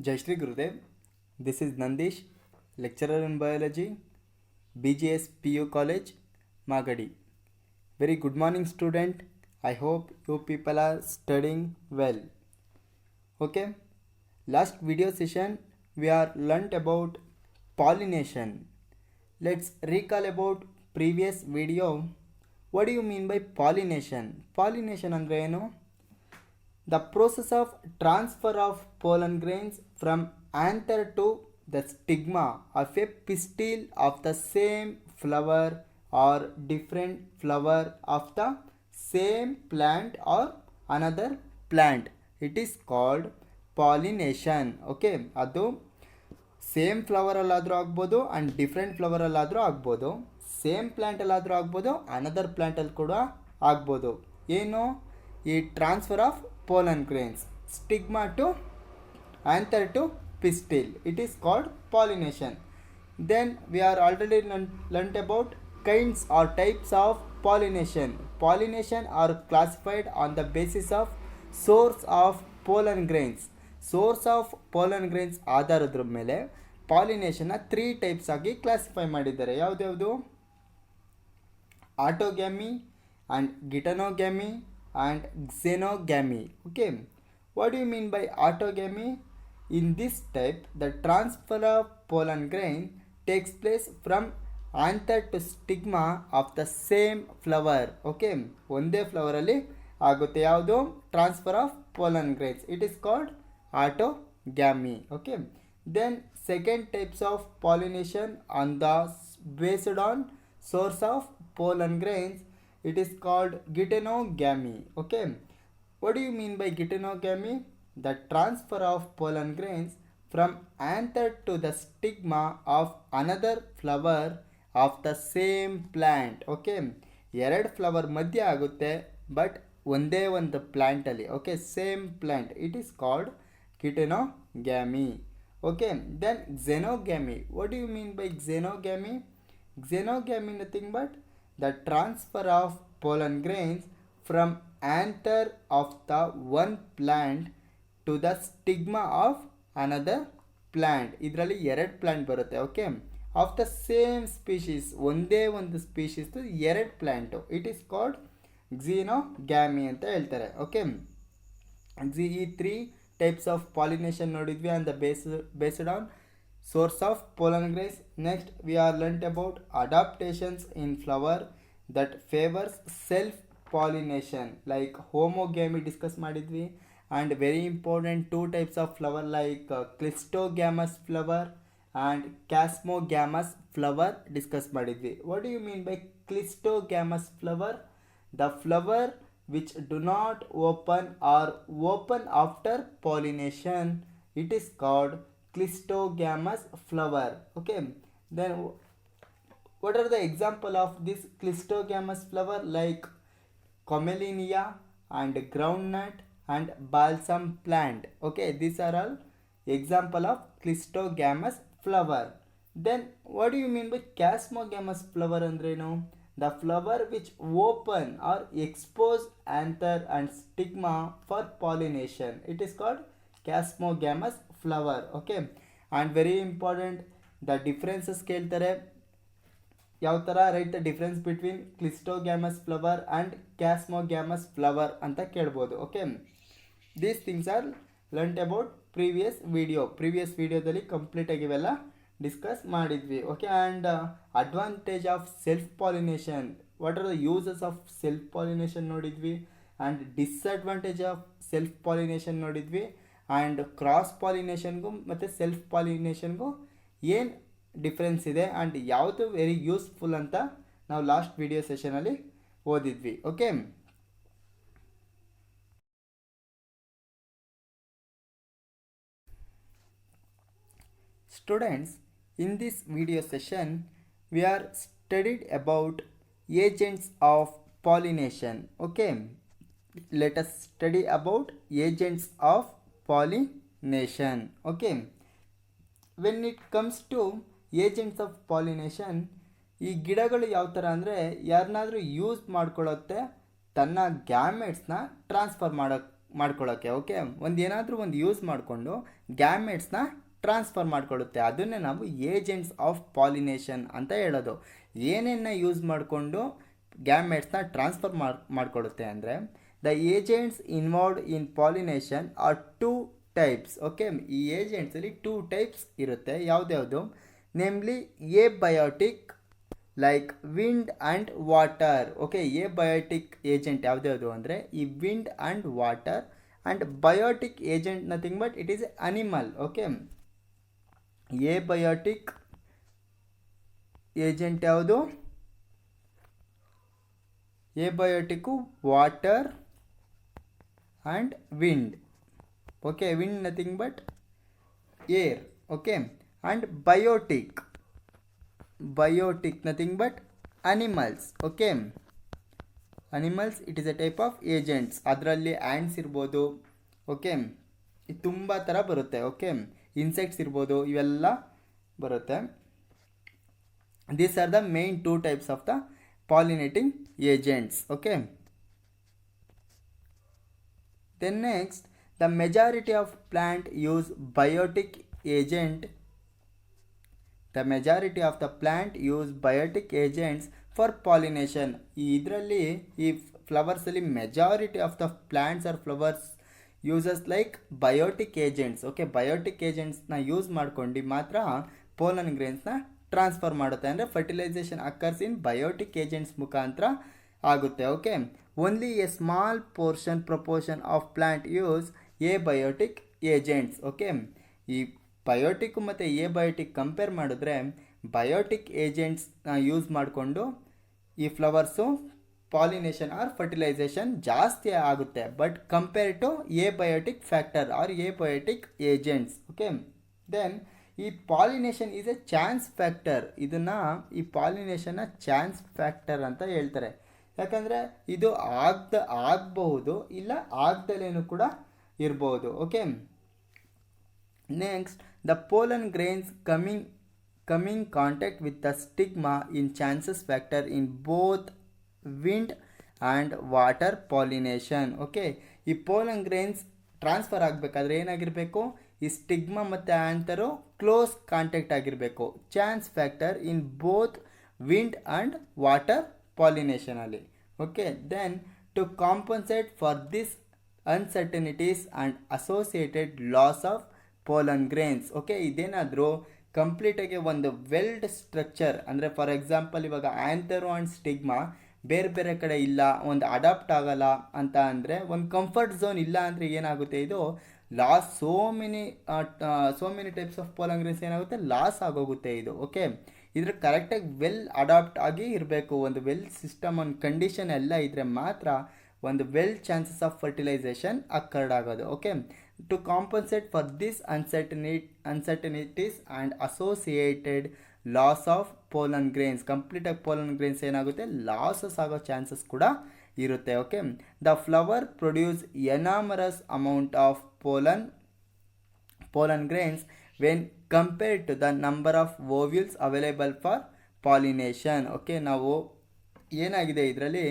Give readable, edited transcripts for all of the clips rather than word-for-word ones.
Jai Shri Gurudev. This is Nandish, lecturer in biology, BGS PU College, Magadi. Very good morning, student. I hope you people are studying well. Okay. Last video session we are learnt about pollination. Let's recall about previous video. What do you mean by pollination? Pollination andre ಏನು? The process of transfer of pollen grains from anther to the stigma of a pistil of the same flower or different flower of the same plant or another plant. It is called pollination. Okay, ಅದು same ಫ್ಲವರಲ್ಲಾದರೂ ಆಗ್ಬೋದು and different ಫ್ಲವರಲ್ಲಾದರೂ ಆಗ್ಬೋದು, same ಪ್ಲ್ಯಾಂಟಲ್ಲಾದರೂ ಆಗ್ಬೋದು, another ಪ್ಲ್ಯಾಂಟಲ್ಲಿ ಕೂಡ ಆಗ್ಬೋದು. ಏನು ಈ transfer of pollen grains, stigma to anther to pistil, it is called pollination. Then we are already learnt about kinds or types of pollination. Pollination are classified on the basis of source of pollen grains. Source of pollen grains ಆಧಾರದ ಮೇಲೆ ಪಾಲಿನೇಷನ್ನ 3 types ಆಗಿ classify ಮಾಡಿದ್ದಾರೆ. ಯಾವುದ್ಯಾವುದು? Autogamy and geitonogamy and xenogamy. Okay, what do you mean by autogamy? In this type, the transfer of pollen grain takes place from anther to stigma of the same flower. Okay, ಒಂದೇ ಫ್ಲವರಲ್ಲಿ ಆಗುತ್ತೆ. ಯಾವುದು? Transfer of pollen grains. It is called autogamy. Okay, then second types of pollination on the based on source of pollen grains, it is called geitonogamy. Okay, what do you mean by geitonogamy? The transfer of pollen grains from anther to the stigma of another flower of the same plant. Okay, ಎರಡು flower ಮಧ್ಯೆ ಆಗುತ್ತೆ but ಒಂದೇ ಒಂದು ಪ್ಲ್ಯಾಂಟಲ್ಲಿ. Okay, same plant. It is called geitonogamy. Okay, then xenogamy. What do you mean by xenogamy? Xenogamy nothing but the transfer of pollen grains from anther of the one plant to the stigma of another plant. ಇದರಲ್ಲಿ ಎರಡು plant ಬರುತ್ತೆ. Okay, of the same species, ಒಂದೇ ಒಂದು ಸ್ಪೀಶೀಸ್ದು ಎರಡು plant. It is called xenogamy ಅಂತ ಹೇಳ್ತಾರೆ. Okay, ಈ 3 types of pollination ನೋಡಿದ್ವಿ on the based on source of pollen grains. Next we are learnt about adaptations in flower that favors self pollination, like homogamy discuss ಮಾಡಿದ್ವಿ. and very important 2 types of flower like clistogamous flower and chasmogamous flower discuss ಮಾಡಿದ್ವಿ. what do you mean by clistogamous flower? The flower which do not open or open after pollination, it is called clistogamous flower. Okay, then what are the example of this clistogamous flower? Like camellia and groundnut and balsam plant. Okay, these are all example of clistogamous flower. Then what do you mean by chasmogamous flower? Andreno, the flower which open or expose anther and stigma for pollination, it is called chasmogamous flower. Okay, and very important, the differences ಕೇಳ್ತಾರೆ. ಯಾವ ಥರ write the difference between cleistogamous flower and chasmogamous flower ಅಂತ ಕೇಳ್ಬೋದು. Okay, these things are learnt about previous ವಿಡಿಯೋದಲ್ಲಿ ಕಂಪ್ಲೀಟಾಗಿ ಇವೆಲ್ಲ discuss ಮಾಡಿದ್ವಿ. Okay, and advantage of self pollination, what are the uses of self pollination ನೋಡಿದ್ವಿ, and disadvantage of self pollination ನೋಡಿದ್ವಿ, and cross ಪಾಲಿನೇಷನ್ಗೂ ಮತ್ತು ಸೆಲ್ಫ್ ಪಾಲಿನೇಷನ್ಗೂ ಏನು ಡಿಫ್ರೆನ್ಸ್ ಇದೆ ಆ್ಯಂಡ್ ಯಾವುದು ವೆರಿ ಯೂಸ್ಫುಲ್ ಅಂತ ನಾವು ಲಾಸ್ಟ್ ವಿಡಿಯೋ ಸೆಷನಲ್ಲಿ ಓದಿದ್ವಿ. Okay, students, in this video session we are studied about agents of pollination. Okay, let us study about agents of pollination. Okay, when it comes to agents of pollination, ಈ ಗಿಡಗಳು ಯಾವ ಥರ ಅಂದರೆ ಯಾರನ್ನಾದರೂ use ಮಾಡ್ಕೊಳ್ಳುತ್ತೆ ತನ್ನ ಗ್ಯಾಮೆಟ್ಸ್ನ transfer ಮಾಡ್ಕೊಳ್ಳೋಕ್ಕೆ. Okay, ಏನಾದರೂ ಒಂದು ಯೂಸ್ ಮಾಡಿಕೊಂಡು ಗ್ಯಾಮೆಟ್ಸ್ನ ಟ್ರಾನ್ಸ್ಫರ್ ಮಾಡ್ಕೊಳ್ಳುತ್ತೆ. ಅದನ್ನೇ ನಾವು ಏಜೆಂಟ್ಸ್ ಆಫ್ ಪಾಲಿನೇಷನ್ ಅಂತ ಹೇಳೋದು. ಏನೇನ ಯೂಸ್ ಮಾಡಿಕೊಂಡು ಗ್ಯಾಮೆಟ್ಸ್ನ ಟ್ರಾನ್ಸ್ಫರ್ ಮಾಡ್ಕೊಳ್ಳುತ್ತೆ ಅಂದರೆ, the agents involved in pollination are 2 types. Okay, ಈ ಏಜೆಂಟ್ಸಲ್ಲಿ 2 ಟೈಪ್ಸ್ ಇರುತ್ತೆ. ಯಾವುದ್ಯಾವುದು? Namely abiotic like wind and water. Okay, abiotic agent ಯಾವುದ್ಯಾವುದು ಅಂದರೆ ಈ wind and water. And biotic agent nothing but it is animal. Okay, abiotic agent ಯಾವುದು? Abiotic water and wind. Okay, wind nothing but air. Okay, and biotic nothing but animals. Okay, animals it is a type of agents. ಅದರಲ್ಲಿ ಆ್ಯಂಡ್ಸ್ ಇರ್ಬೋದು. Okay, ಇದು ತುಂಬ ಥರ ಬರುತ್ತೆ. Okay, insects ಇರ್ಬೋದು, ಇವೆಲ್ಲ ಬರುತ್ತೆ. These are the main 2 types of the pollinating agents. Okay, then next, the majority of plant use biotic agent. The majority of the plant use biotic agents for pollination. ಇದರಲ್ಲಿ ಈ ಫ್ಲವರ್ಸಲ್ಲಿ majority of the plants are flowers uses like biotic agents. Okay, biotic ಏಜೆಂಟ್ಸ್ನ use ಮಾಡ್ಕೊಂಡು ಮಾತ್ರ pollen ಗ್ರೇನ್ಸ್ನ transfer ಮಾಡುತ್ತೆ. ಅಂದರೆ fertilization occurs in biotic agents ಮುಖಾಂತರ ಆಗುತ್ತೆ. Okay, only a small proportion of plant use abiotic agents. Okay, ಈ biotic ಮತ್ತು ಏಬಯೋಟಿಕ್ ಕಂಪೇರ್ ಮಾಡಿದ್ರೆ ಬಯೋಟಿಕ್ ಏಜೆಂಟ್ಸ್ನ ಯೂಸ್ ಮಾಡಿಕೊಂಡು ಈ ಫ್ಲವರ್ಸು ಪಾಲಿನೇಷನ್ ಆರ್ ಫರ್ಟಿಲೈಸೇಷನ್ ಜಾಸ್ತಿ ಆಗುತ್ತೆ. But compare to abiotic factor or abiotic agents. Okay, then ಈ pollination is A chance factor. ಈ ಪಾಲಿನೇಷನ್ನ ಚಾನ್ಸ್ ಫ್ಯಾಕ್ಟರ್ ಅಂತ ಹೇಳ್ತಾರೆ. ಯಾಕಂದರೆ ಇದು ಆಗಬಹುದು, ಇಲ್ಲ ಆಗ್ದಲೇನು ಕೂಡ ಇರ್ಬೋದು. Okay, next, the pollen grains coming contact with the stigma in chances factor in both wind and water pollination. Okay, ಈ ಪೋಲನ್ ಗ್ರೇನ್ಸ್ ಟ್ರಾನ್ಸ್ಫರ್ ಆಗಬೇಕಾದ್ರೆ ಏನಾಗಿರಬೇಕು? ಈ ಸ್ಟಿಗ್ಮಾ ಮತ್ತು ಆ್ಯಂಥರು ಕ್ಲೋಸ್ ಕಾಂಟ್ಯಾಕ್ಟ್ ಆಗಿರಬೇಕು. Chance factor in both wind and water ಪಾಲಿನೇಷನಲ್ಲಿ. Okay, then to compensate for this uncertainties and associated loss of pollen grains. Okay, ಇದೇನಾದರೂ ಕಂಪ್ಲೀಟಾಗಿ ಒಂದು ವೆಲ್ಡ್ ಸ್ಟ್ರಕ್ಚರ್ ಅಂದರೆ, ಫಾರ್ ಎಕ್ಸಾಂಪಲ್ ಇವಾಗ ಆ್ಯಂಥರು ಆ್ಯಂಡ್ ಸ್ಟಿಗ್ಮಾ ಬೇರೆ ಬೇರೆ ಕಡೆ ಇಲ್ಲ, ಒಂದು ಅಡಾಪ್ಟ್ ಆಗಲ್ಲ ಅಂತ ಅಂದರೆ, ಒಂದು ಕಂಫರ್ಟ್ ಝೋನ್ ಇಲ್ಲ ಅಂದರೆ ಏನಾಗುತ್ತೆ? ಇದು loss so many types of pollen grains ಏನಾಗುತ್ತೆ? ಲಾಸ್ ಆಗೋಗುತ್ತೆ ಇದು. ಓಕೆ, ಇದ್ರ ಕರೆಕ್ಟಾಗಿ ವೆಲ್ ಅಡಾಪ್ಟ್ ಆಗಿ ಇರಬೇಕು. ಒಂದು ವೆಲ್ ಸಿಸ್ಟಮ್, ಒಂದು ಕಂಡೀಷನ್ ಎಲ್ಲ ಇದ್ದರೆ ಮಾತ್ರ ಒಂದು well chances of fertilization occurred ಆಗೋದು. Okay, to compensate for this uncertainties and associated loss of pollen grains, ಕಂಪ್ಲೀಟಾಗಿ ಪೋಲನ್ ಗ್ರೇನ್ಸ್ ಏನಾಗುತ್ತೆ? ಲಾಸಸ್ ಆಗೋ ಚಾನ್ಸಸ್ ಕೂಡ ಇರುತ್ತೆ. Okay, the flower produce enormous amount of pollen grains when compared to the number of ovules available for pollination. Okay, ನಾವು ಏನಾಗಿದೆ ಇದರಲ್ಲಿ?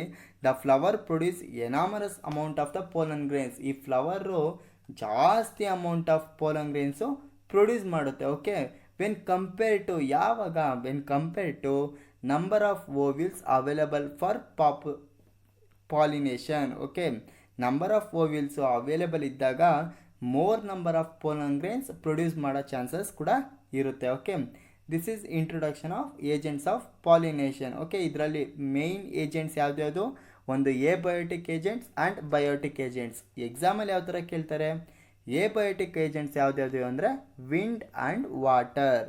The flower produce enormous amount of the pollen grains. ಈ flower ಜಾಸ್ತಿ amount of pollen ಗ್ರೇನ್ಸು produce ಮಾಡುತ್ತೆ. Okay, when compare to ಯಾವಾಗ? When compare to number of ovules available for pollination. Okay, number of ovules available ಇದ್ದಾಗ more number of pollen grains produce ಮಾಡೋ chances ಕೂಡ ಇರುತ್ತೆ. Okay, this is introduction of agents of pollination. Okay, ಇದರಲ್ಲಿ main agents ಯಾವ್ದು? ಒಂದು abiotic agents and biotic agents. ಎಕ್ಸಾಮಲ್ಲಿ ಯಾವ ಥರ ಕೇಳ್ತಾರೆ? ಏಬಯೋಟಿಕ್ ಏಜೆಂಟ್ಸ್ ಯಾವ್ದು ಅಂದರೆ wind and water.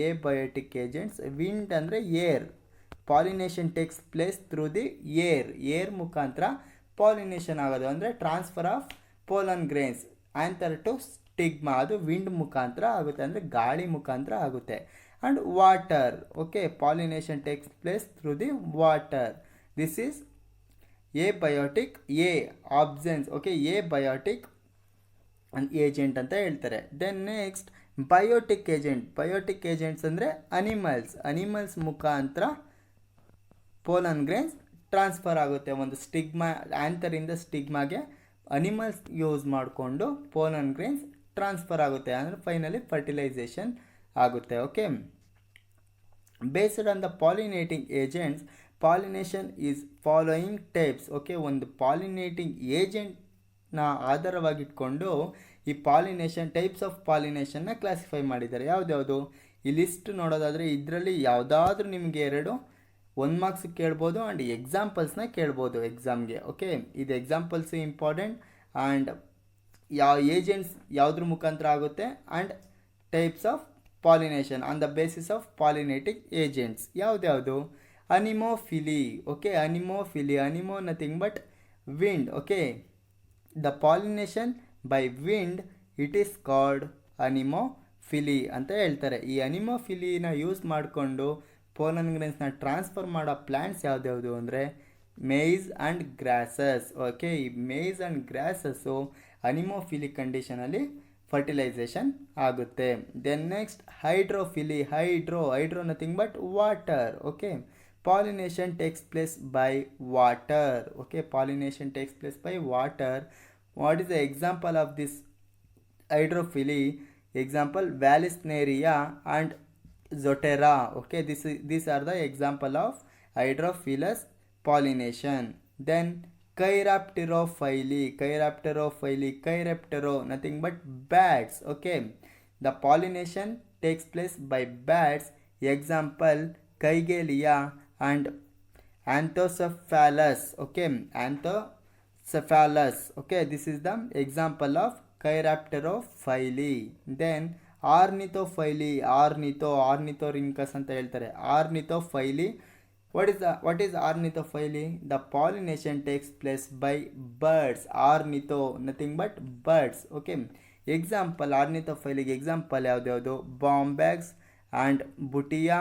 Abiotic agents, wind ಅಂದರೆ air. Pollination takes place through the air ಮುಖಾಂತರ ಪಾಲಿನೇಷನ್ ಆಗೋದು, ಅಂದರೆ transfer of pollen grains anther to stigma, ಅದು ವಿಂಡ್ ಮುಖಾಂತರ ಆಗುತ್ತೆ, ಅಂದರೆ ಗಾಳಿ ಮುಖಾಂತರ ಆಗುತ್ತೆ. And water. Okay, pollination takes place through the water. This is abiotic absence. Okay, abiotic agent ಅಂತ ಹೇಳ್ತಾರೆ. ದೆನ್ ನೆಕ್ಸ್ಟ್ ಬಯೋಟಿಕ್ ಏಜೆಂಟ್ಸ್ ಅಂದರೆ ಅನಿಮಲ್ಸ್ ಮುಖಾಂತರ ಪೋಲನ್ ಗ್ರೇನ್ಸ್ ಟ್ರಾನ್ಸ್ಫರ್ ಆಗುತ್ತೆ. ಒಂದು ಸ್ಟಿಗ್ಮಾ, ಆ್ಯಂಥರಿಂದ ಸ್ಟಿಗ್ಮಾಗೆ ಅನಿಮಲ್ಸ್ ಯೂಸ್ ಮಾಡಿಕೊಂಡು ಪೋಲನ್ ಗ್ರೈನ್ಸ್ ಟ್ರಾನ್ಸ್ಫರ್ ಆಗುತ್ತೆ, ಅಂದರೆ ಫೈನಲಿ ಫರ್ಟಿಲೈಸೇಷನ್ ಆಗುತ್ತೆ. Okay, based on the pollinating agents, pollination is following types. Okay, ಒಂದು ಪಾಲಿನೇಟಿಂಗ್ ಏಜೆಂಟ್ನ ಆಧಾರವಾಗಿಟ್ಕೊಂಡು ಈ ಪಾಲಿನೇಷನ್ ಟೈಪ್ಸ್ ಆಫ್ ಪಾಲಿನೇಷನ್ನ ಕ್ಲಾಸಿಫೈ ಮಾಡಿದ್ದಾರೆ. ಯಾವುದ್ಯಾವುದು ಈ ಲಿಸ್ಟ್ ನೋಡೋದಾದರೆ ಇದರಲ್ಲಿ ಯಾವುದಾದ್ರೂ ನಿಮಗೆ 1 ಮಾರ್ಕ್ಸ್ ಕೇಳ್ಬೋದು ಆ್ಯಂಡ್ ಎಕ್ಸಾಂಪಲ್ಸ್ನ ಕೇಳ್ಬೋದು ಎಕ್ಸಾಮ್ಗೆ. ಓಕೆ, ಇದು ಎಕ್ಸಾಂಪಲ್ಸು ಇಂಪಾರ್ಟೆಂಟ್ ಆ್ಯಂಡ್ ಯಾವ ಏಜೆಂಟ್ಸ್ ಯಾವುದ್ರ ಮುಖಾಂತರ ಆಗುತ್ತೆ and types of pollination on the basis of pollinating agents ಯಾವ್ದ್ಯಾವುದು? Anemophily. Okay, anemophily, anemo nothing but wind. Okay, the pollination by wind it is called anemophily ಅಂತ ಹೇಳ್ತಾರೆ. ಈ ಅನಿಮೋಫಿಲಿನ ಯೂಸ್ ಮಾಡಿಕೊಂಡು ಪೋಲನ್ ಗ್ರೈನ್ಸ್ನ ಟ್ರಾನ್ಸ್ಫರ್ ಮಾಡೋ ಪ್ಲ್ಯಾಂಟ್ಸ್ ಯಾವ್ದ್ಯಾವುದು ಅಂದರೆ ಮೇಯ್ಸ್ ಆ್ಯಂಡ್ ಗ್ರಾಸಸ್. ಓಕೆ, ಈ ಮೇಯ್ಸ್ ಆ್ಯಂಡ್ ಗ್ರಾಸಸ್ಸು ಅನಿಮೋಫಿಲಿಕ್ ಕಂಡೀಷನಲ್ಲಿ ಫರ್ಟಿಲೈಸೇಷನ್ ಆಗುತ್ತೆ. Then next hydrophily. Hydro nothing but water. Okay, pollination takes place by water. Okay, pollination takes place by water. What is the example of this hydrophily? Example, Vallisneria and Zotera. Okay, these are the example of hydrophilous pollination. Then Chirapterophily. Chiraptero, nothing but bats. Okay, the pollination takes place by bats. Example, Kygelia and Anthocephalus. Okay, Anthocephalus. Okay, this is the example of Chirapterophily. Then ornithorhynchus ಅಂತ ಹೇಳ್ತಾರೆ. ಆರ್ನಿಥೋಫೈಲಿ. what is ornithophyly? The pollination takes place by birds. Ornitho, nothing but birds. Okay, example ornithophyliಗೆ example ಯಾವ್ದ್ಯಾವುದು? Bombax and Butia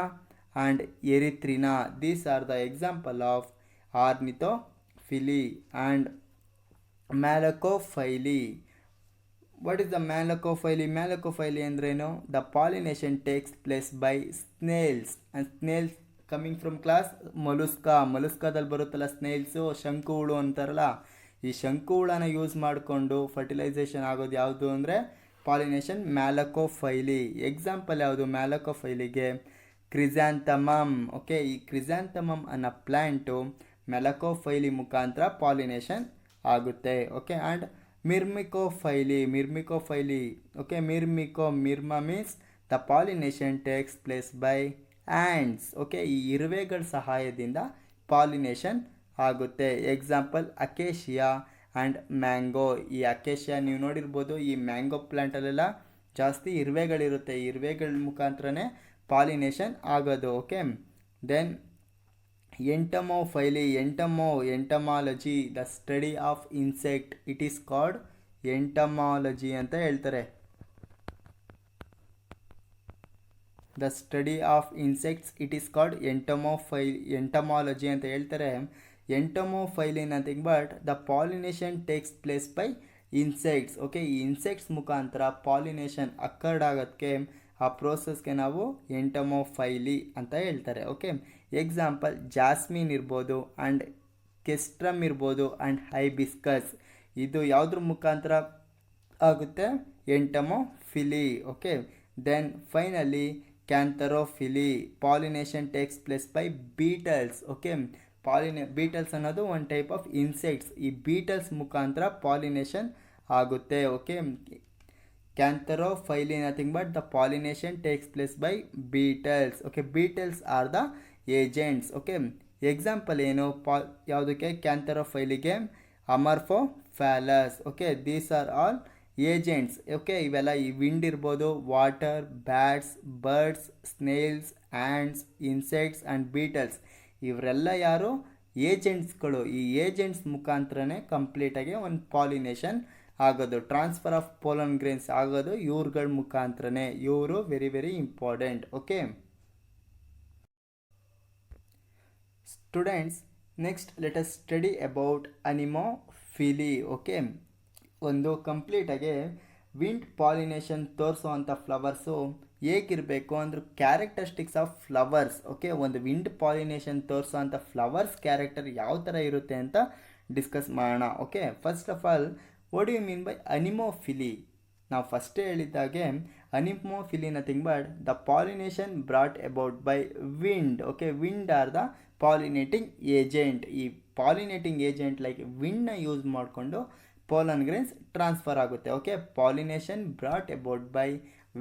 and Erythrina. These are the example of ornithophyly. And Malacophyly. What is the Malacophyly? Malacophyly ಅಂದ್ರೇನು? The pollination takes place by snails. And snails coming from class ಮೊಲುಸ್ಕಾದಲ್ಲಿ ಬರುತ್ತಲ್ಲ snails, ಶಂಕು ಹುಳು ಅಂತಾರಲ್ಲ, ಈ ಶಂಕು ಹುಳನ use ಮಾಡಿಕೊಂಡು fertilisation ಆಗೋದು ಯಾವುದು ಅಂದರೆ ಪಾಲಿನೇಷನ್ ಮ್ಯಾಲಕೋಫೈಲಿ. ಎಕ್ಸಾಂಪಲ್ ಯಾವುದು ಮ್ಯಾಲಕೋಫೈಲಿಗೆ? ಕ್ರಿಸಾಂಥಮಮ್. ಓಕೆ, ಈ ಕ್ರಿಸಾಂಥಮಮ್ ಅನ್ನೋ ಪ್ಲ್ಯಾಂಟು ಮ್ಯಾಲಕೋಫೈಲಿ ಮುಖಾಂತರ ಪಾಲಿನೇಷನ್ ಆಗುತ್ತೆ. Okay, and myrmecophily. Okay, myrma means the pollination takes place by ants. Okay, ಈ ಇರುವೆಗಳ ಸಹಾಯದಿಂದ ಪಾಲಿನೇಷನ್ ಆಗುತ್ತೆ. Example acacia and mango. ಈ ಅಕೇಶಿಯಾ ನೀವು ನೋಡಿರ್ಬೋದು, ಈ ಮ್ಯಾಂಗೋ ಪ್ಲ್ಯಾಂಟಲ್ಲೆಲ್ಲ ಜಾಸ್ತಿ ಇರುವೆಗಳಿರುತ್ತೆ, ಈ ಇರುವೆಗಳ ಮುಖಾಂತರನೇ ಪಾಲಿನೇಷನ್ ಆಗೋದು. Okay, then entomophily. Entomology, the study of insect. It is called entomology ಅಂತ ಹೇಳ್ತಾರೆ. The study of insects it is called entomology ಅಂತ ಹೇಳ್ತಾರೆ. Entomophily nothing but the pollination takes place by insects. Okay, ಈ insects ಮುಖಾಂತರ pollination occurred ಆಗೋದಕ್ಕೆ ಆ ಪ್ರೋಸೆಸ್ಗೆ ನಾವು ಎಂಟಮೋಫೈಲಿ ಅಂತ ಹೇಳ್ತಾರೆ. ಓಕೆ, ಎಕ್ಸಾಂಪಲ್ ಜಾಸ್ಮಿನ್ ಇರ್ಬೋದು ಆ್ಯಂಡ್ ಕೆಸ್ಟ್ರಮ್ ಇರ್ಬೋದು ಆ್ಯಂಡ್ ಹೈಬಿಸ್ಕಸ್. ಇದು ಯಾವುದ್ರ ಮುಖಾಂತರ ಆಗುತ್ತೆ? Entomophily. Okay, then finally cantharophily. Pollination takes place by beetles. Okay, beetles ಅನ್ನೋದು ಒಂದು ಟೈಪ್ ಆಫ್ ಇನ್ಸೆಕ್ಟ್ಸ್. ಈ ಬೀಟಲ್ಸ್ ಮುಖಾಂತರ ಪಾಲಿನೇಷನ್ ಆಗುತ್ತೆ. Okay, cantharophily nothing but the pollination takes place by beetles. Okay, beetles are the agents. Okay, example ಏನು ಯಾವುದಕ್ಕೆ? ಕ್ಯಾಂಥರೋಫೈಲಿಗೆ amorphophallus. Okay, these are all agents. Okay, ಇವೆಲ್ಲ ಈ wind ಇರ್ಬೋದು, water, bats, birds, snails, ants, insects and beetles, ಇವರೆಲ್ಲ ಯಾರು? ಏಜೆಂಟ್ಸ್ಗಳು. ಈ agents ಮುಖಾಂತರನೇ ಕಂಪ್ಲೀಟಾಗಿ ಒಂದು ಪಾಲಿನೇಷನ್ ಆಗೋದು, ಟ್ರಾನ್ಸ್ಫರ್ ಆಫ್ ಪೋಲನ್ ಗ್ರೇನ್ಸ್ ಆಗೋದು ಇವ್ರುಗಳ ಮುಖಾಂತರನೇ. ಇವರು very very important. Okay students, next let us study about anemophily. Okay, ಒಂದು ಕಂಪ್ಲೀಟಾಗಿ ವಿಂಡ್ ಪಾಲಿನೇಷನ್ ತೋರಿಸೋವಂಥ ಫ್ಲವರ್ಸು ಹೇಗಿರಬೇಕು ಅಂದ್ರೆ ಕ್ಯಾರೆಕ್ಟರಿಸ್ಟಿಕ್ಸ್ ಆಫ್ ಫ್ಲವರ್ಸ್. ಓಕೆ, ಒಂದು ವಿಂಡ್ ಪಾಲಿನೇಷನ್ ತೋರಿಸೋವಂಥ ಫ್ಲವರ್ಸ್ ಕ್ಯಾರೆಕ್ಟರ್ ಯಾವ ಥರ ಇರುತ್ತೆ ಅಂತ ಡಿಸ್ಕಸ್ ಮಾಡೋಣ. Okay, first of all what you mean by anemophily? ನಾವು ಫಸ್ಟೇ ಹೇಳಿದ್ದಾಗೆ anemophily nothing but the pollination brought about by wind. Okay, wind are the pollinating agent. ಈ ಪಾಲಿನೇಟಿಂಗ್ ಏಜೆಂಟ್ ಲೈಕ್ ವಿಂಡ್ನ ಯೂಸ್ ಮಾಡಿಕೊಂಡು ಪೋಲನ್ ಗ್ರೇನ್ಸ್ ಟ್ರಾನ್ಸ್ಫರ್ ಆಗುತ್ತೆ. Okay, pollination brought about by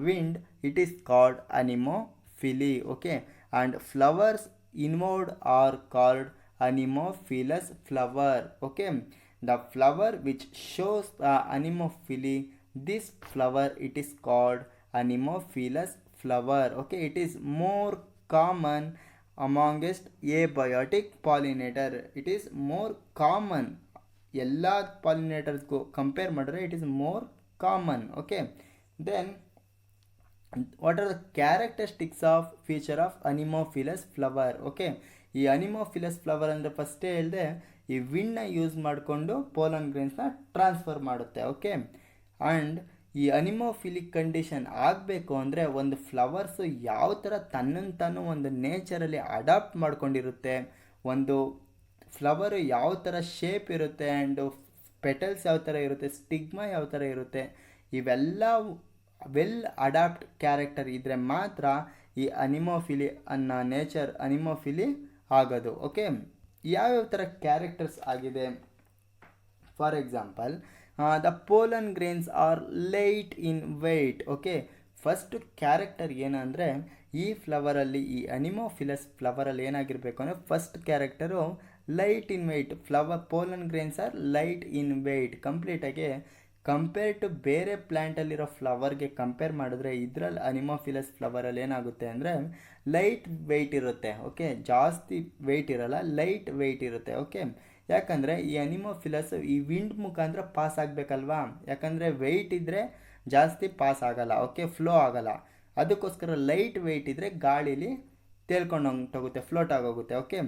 wind, it is called anemophily. Okay, and flowers involved are called anemophilous flower. Okay, the flower which shows the anemophily, this flower it is called anemophilous flower. Okay, it is more common amongst abiotic pollinator. It is more common, ಎಲ್ಲ ಪಾಲಿನೇಟರ್ಸ್ಗೂ compare ಮಾಡಿದ್ರೆ it is more common. Okay, then what are the characteristics of feature of anemophilous flower? Okay, ಈ anemophilous flower ಅಂದರೆ ಫಸ್ಟೇ ಹೇಳಿದೆ ಈ ವಿಂಡ್ನ use ಮಾಡಿಕೊಂಡು ಪೋಲನ್ ಗ್ರೇನ್ಸ್ನ ಟ್ರಾನ್ಸ್ಫರ್ ಮಾಡುತ್ತೆ. ಓಕೆ, ಆ್ಯಂಡ್ ಈ ಅನಿಮೋಫಿಲಿಕ್ ಕಂಡೀಷನ್ ಆಗಬೇಕು ಅಂದರೆ ಒಂದು ಫ್ಲವರ್ಸು ಯಾವ ಥರ ತನ್ನನ್ನು ತಾನು ಒಂದು ನೇಚರಲ್ಲಿ ಅಡಾಪ್ಟ್ ಮಾಡ್ಕೊಂಡಿರುತ್ತೆ, ಒಂದು ಫ್ಲವರು ಯಾವ ಥರ ಶೇಪ್ ಇರುತ್ತೆ ಆ್ಯಂಡ್ ಪೆಟಲ್ಸ್ ಯಾವ ಥರ ಇರುತ್ತೆ, ಸ್ಟಿಗ್ಮಾ ಯಾವ ಥರ ಇರುತ್ತೆ, ಇವೆಲ್ಲ ವೆಲ್ ಅಡಾಪ್ಟ್ ಕ್ಯಾರೆಕ್ಟರ್ ಇದ್ದರೆ ಮಾತ್ರ ಈ ಅನಿಮೋಫಿಲಿ ಅನ್ನೋ ನೇಚರ್ ಅನಿಮೋಫಿಲಿ ಆಗೋದು. ಓಕೆ, ಯಾವ್ಯಾವ ಥರ ಕ್ಯಾರೆಕ್ಟರ್ಸ್ ಆಗಿದೆ? For example, the pollen grains are light in weight. Okay, first character ಏನಂದರೆ ಈ ಫ್ಲವರಲ್ಲಿ, ಈ ಅನಿಮೋಫಿಲಸ್ ಫ್ಲವರಲ್ಲಿ ಏನಾಗಿರಬೇಕು ಅಂದರೆ first character light in weight. Pollen grains are light in weight. ಕಂಪ್ಲೀಟಾಗಿ ಕಂಪೇರ್ ಟು ಬೇರೆ ಪ್ಲ್ಯಾಂಟಲ್ಲಿರೋ ಫ್ಲವರ್ಗೆ ಕಂಪೇರ್ ಮಾಡಿದ್ರೆ ಇದರಲ್ಲಿ ಅನಿಮೋಫಿಲಸ್ ಫ್ಲವರಲ್ಲಿ ಏನಾಗುತ್ತೆ ಅಂದರೆ ಲೈಟ್ ವೆಯ್ಟ್ ಇರುತ್ತೆ. ಓಕೆ, ಜಾಸ್ತಿ ವೆಯ್ಟ್ ಇರಲ್ಲ, ಲೈಟ್ ವೆಯ್ಟ್ ಇರುತ್ತೆ. ಓಕೆ, ಯಾಕಂದರೆ ಈ ಅನಿಮೋಫಿಲಸ್ ಈ ವಿಂಡ್ ಮುಖಾಂತರ ಪಾಸ್ ಆಗಬೇಕಲ್ವಾ, ಯಾಕಂದರೆ ವೆಯ್ಟ್ ಇದ್ದರೆ ಜಾಸ್ತಿ ಪಾಸ್ ಆಗಲ್ಲ. ಓಕೆ, ಫ್ಲೋ ಆಗಲ್ಲ. ಅದಕ್ಕೋಸ್ಕರ ಲೈಟ್ ವೆಯ್ಟ್ ಇದ್ದರೆ ಗಾಳೀಲಿ ತೇಲ್ಕೊಂಡು ಹೋಗುತ್ತೆ, ಫ್ಲೋಟ್ ಆಗೋಗುತ್ತೆ. Okay,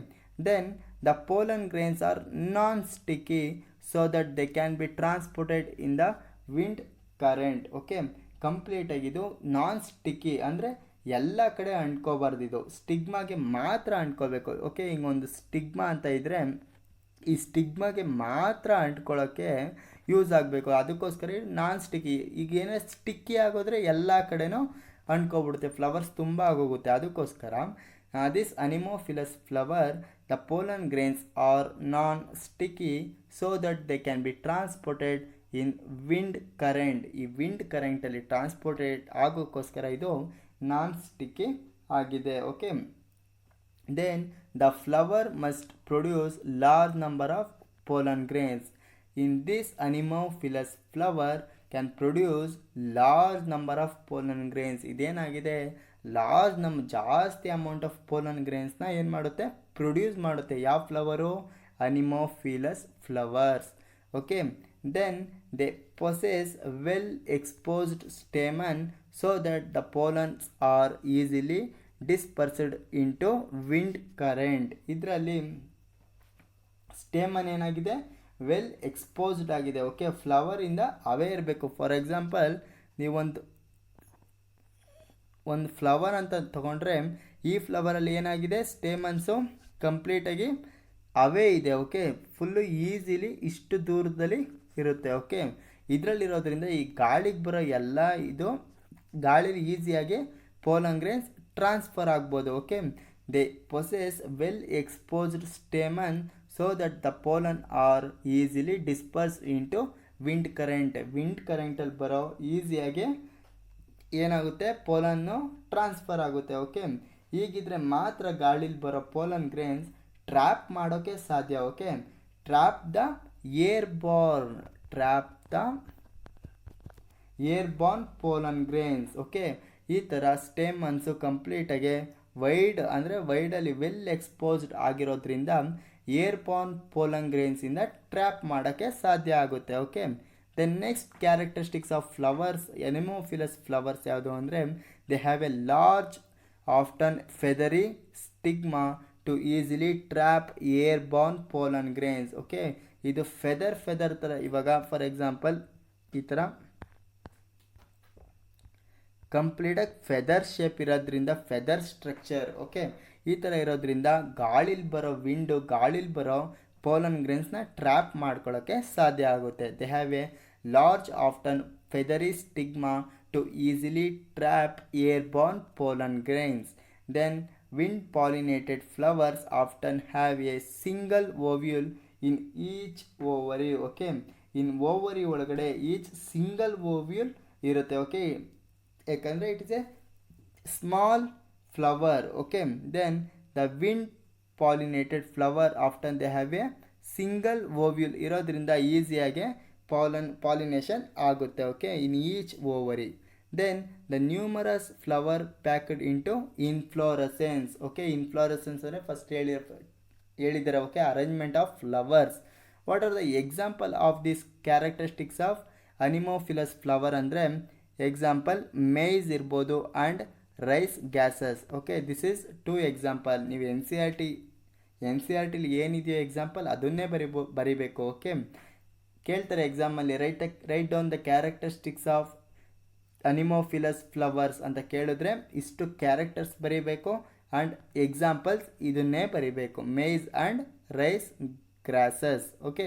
then the pollen grains are non sticky so that they can be transported in the wind current. Okay, ಕಂಪ್ಲೀಟಾಗಿದು ನಾನ್ ಸ್ಟಿಕ್ಕಿ ಅಂದರೆ ಎಲ್ಲ ಕಡೆ ಅಂಟ್ಕೋಬಾರ್ದು, ಇದು ಸ್ಟಿಗ್ಮಾಗೆ ಮಾತ್ರ ಅಂಟ್ಕೋಬೇಕು. ಓಕೆ, ಹಿಂಗೊಂದು ಸ್ಟಿಗ್ಮಾ ಅಂತ ಇದ್ದರೆ ಈ ಸ್ಟಿಗ್ಮಾಗೆ ಮಾತ್ರ ಅಂಟ್ಕೊಳ್ಳೋಕ್ಕೆ ಯೂಸ್ ಆಗಬೇಕು. ಅದಕ್ಕೋಸ್ಕರ ನಾನ್ ಸ್ಟಿಕ್ಕಿ. ಈಗ ಏನೇ ಸ್ಟಿಕ್ಕಿ ಆಗೋದ್ರೆ ಎಲ್ಲ ಕಡೆನೂ ಅಂಟ್ಕೊಬಿಡುತ್ತೆ, ಫ್ಲವರ್ಸ್ ತುಂಬ ಆಗೋಗುತ್ತೆ. ಅದಕ್ಕೋಸ್ಕರ this anemophilous flower, the pollen grains are non sticky so that they can be transported in wind current. ಈ ವಿಂಡ್ ಕರೆಂಟಲ್ಲಿ ಟ್ರಾನ್ಸ್ಪೋರ್ಟೆಡ್ ಆಗೋಕ್ಕೋಸ್ಕರ ಇದು ನಾನ್ ಸ್ಟಿಕ್ಕಿ ಆಗಿದೆ. Okay, then the flower must produce large number of pollen grains. In this anemophilous flower can produce large number of pollen grains. ಇದೇನಾಗಿದೆ, ಜಾಸ್ತಿ amount of pollen ಗ್ರೇನ್ಸ್ನ ಏನು ಮಾಡುತ್ತೆ, produce ಮಾಡುತ್ತೆ. ಯಾವ flower? Anemophilous flowers. Okay, then they possess well exposed stamen so that the pollens are easily dispersed into wind current. ಇದರಲ್ಲಿ stamen ಏನಾಗಿದೆ, well exposed ಆಗಿದೆ. Okay, ಫ್ಲವರಿಂದ ಅವೇ ಇರಬೇಕು. ಫಾರ್ ಎಕ್ಸಾಂಪಲ್, ನೀವೊಂದು ಫ್ಲವರ್ ಅಂತ ತೊಗೊಂಡ್ರೆ ಈ ಫ್ಲವರಲ್ಲಿ ಏನಾಗಿದೆ, ಸ್ಟೇಮನ್ಸು ಕಂಪ್ಲೀಟಾಗಿ ಅವೇ ಇದೆ. ಓಕೆ, ಫುಲ್ಲು ಈಸಿಲಿ ಇಷ್ಟು ದೂರದಲ್ಲಿ ಇರುತ್ತೆ. ಓಕೆ, ಇದರಲ್ಲಿರೋದ್ರಿಂದ ಈ ಗಾಳಿಗೆ ಬರೋ ಎಲ್ಲ ಇದು ಗಾಳಿಲಿ ಈಸಿಯಾಗಿ ಪೋಲನ್ ಗ್ರೇನ್ಸ್ ಟ್ರಾನ್ಸ್ಫರ್ ಆಗ್ಬೋದು. Okay, they possess well exposed stamen so that the pollen are easily disperse into wind current. Wind ಕರೆಂಟಲ್ಲಿ ಬರೋ ಈಸಿಯಾಗಿ ಏನಾಗುತ್ತೆ, ಪೋಲನ್ನು ಟ್ರಾನ್ಸ್ಫರ್ ಆಗುತ್ತೆ. ಓಕೆ, ಹೀಗಿದ್ರೆ ಮಾತ್ರ ಗಾಳಿಲಿ ಬರೋ ಪೋಲನ್ ಗ್ರೇನ್ಸ್ ಟ್ರ್ಯಾಪ್ ಮಾಡೋಕ್ಕೆ ಸಾಧ್ಯ. Okay, trap the airborne pollen grains. Okay, ಈ ಥರ ಸ್ಟೇಮನ್ಸು ಕಂಪ್ಲೀಟಾಗಿ ವೈಡಲ್ಲಿ ವೆಲ್ ಎಕ್ಸ್ಪೋಸ್ಡ್ ಆಗಿರೋದ್ರಿಂದ ಏರ್ಬಾರ್ನ್ ಪೋಲನ್ ಗ್ರೇನ್ಸಿಂದ ಟ್ರ್ಯಾಪ್ ಮಾಡೋಕ್ಕೆ ಸಾಧ್ಯ ಆಗುತ್ತೆ. Okay, the next characteristics of flowers, anemophilous flowers ಯಾವುದು ಅಂದರೆ they have a large often feathery stigma to easily trap airborne pollen grains. Okay, ಇದು ಫೆದರ್ ಥರ. ಇವಾಗ ಫಾರ್ ಎಕ್ಸಾಂಪಲ್ ಈ ಥರ ಕಂಪ್ಲೀಟಾಗಿ ಫೆದರ್ ಶೇಪ್ ಇರೋದ್ರಿಂದ, ಫೆದರ್ ಸ್ಟ್ರಕ್ಚರ್. ಓಕೆ, ಈ ಥರ ಇರೋದ್ರಿಂದ ಗಾಳಿಲಿ ಬರೋ ಪೋಲನ್ ಗ್ರೇನ್ಸ್ನ ಟ್ರ್ಯಾಪ್ ಮಾಡ್ಕೊಳ್ಳೋಕ್ಕೆ ಸಾಧ್ಯ ಆಗುತ್ತೆ. They have A large, often feathery stigma to easily trap airborne pollen grains. Then, wind pollinated flowers often have a single ovule in each ovary. Okay, in ovary ಒಳಗಡೆ each single ovule ಇರುತ್ತೆ. Okay, ಯಾಕಂದರೆ it is A small flower. Okay, then the wind pollinated flower often they have a single ovule ಇರೋದ್ರಿಂದ ಈಸಿಯಾಗಿ pollination ಆಗುತ್ತೆ. Okay, in each ovary. then the numerous flower packed into inflorescence. okay, inflorescence ಅಂದರೆ first ಹೇಳಿದ್ದಾರೆ. Okay, arrangement of flowers. What are the example of this characteristics of anemophilous flower ಅಂದರೆ example maize ಇರ್ಬೋದು and rice grasses. Okay, this is two example. ನೀವು N C R ಟಿಲಿ ಏನಿದೆಯೋ example ಅದನ್ನೇ ಬರಿಬೇಕು. Okay, ಕೇಳ್ತಾರೆ ಎಕ್ಸಾಮಲ್ಲಿ write down the characteristics of anemophilous flowers ಅಂತ ಕೇಳಿದ್ರೆ ಇಷ್ಟು ಕ್ಯಾರೆಕ್ಟರ್ಸ್ ಬರೀಬೇಕು ಆ್ಯಂಡ್ ಎಕ್ಸಾಂಪಲ್ಸ್ ಇದನ್ನೇ ಬರೀಬೇಕು, maize and rice grasses. Okay,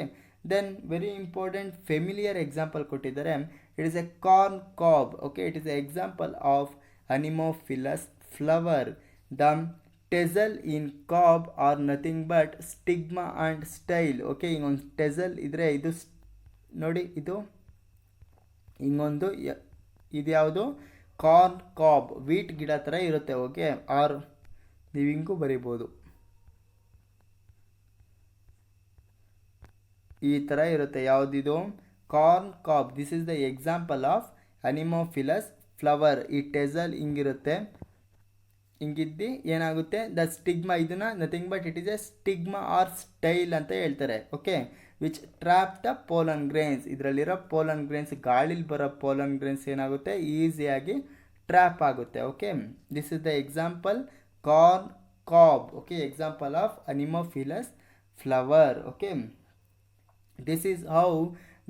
then very important familiar example ಕೊಟ್ಟಿದ್ದಾರೆ. It is a corn cob. Okay, it is a example of anemophilous flower. The tassel in cob are nothing but stigma and style. Okay, ಹಿಂಗೊಂದು tassel ಇದ್ರೆ ಇದು ನೋಡಿ, ಇದು ಹಿಂಗೊಂದು ಇದು ಯಾವುದು corn ಕಾಬ್, wheat ಗಿಡ ಥರ ಇರುತ್ತೆ. ಓಕೆ, ಆರ್ ನೀವು ಹಿಂಗೂ ಬರಿಬೋದು, ಈ ಥರ ಇರುತ್ತೆ. ಯಾವುದಿದು corn cob. This is the example of anemophilous flower. ಈ ಟೆಸಲ್ ಹಿಂಗಿರುತ್ತೆ, ಹಿಂಗಿದ್ದು ಏನಾಗುತ್ತೆ ದ ಸ್ಟಿಗ್ಮಾ. ಇದನ್ನು nothing but it is a stigma or style ಅಂತ ಹೇಳ್ತಾರೆ. Okay, which trap the pollen grains. ಇದರಲ್ಲಿರೋ ಪೋಲನ್ ಗ್ರೇನ್ಸ್, ಗಾಳಿಲಿ ಬರೋ ಪೋಲನ್ ಗ್ರೇನ್ಸ್ ಏನಾಗುತ್ತೆ ಈಸಿಯಾಗಿ ಟ್ರ್ಯಾಪ್ ಆಗುತ್ತೆ. Okay, this is the example corn cob. Okay, example of anemophilous flower. Okay, this is how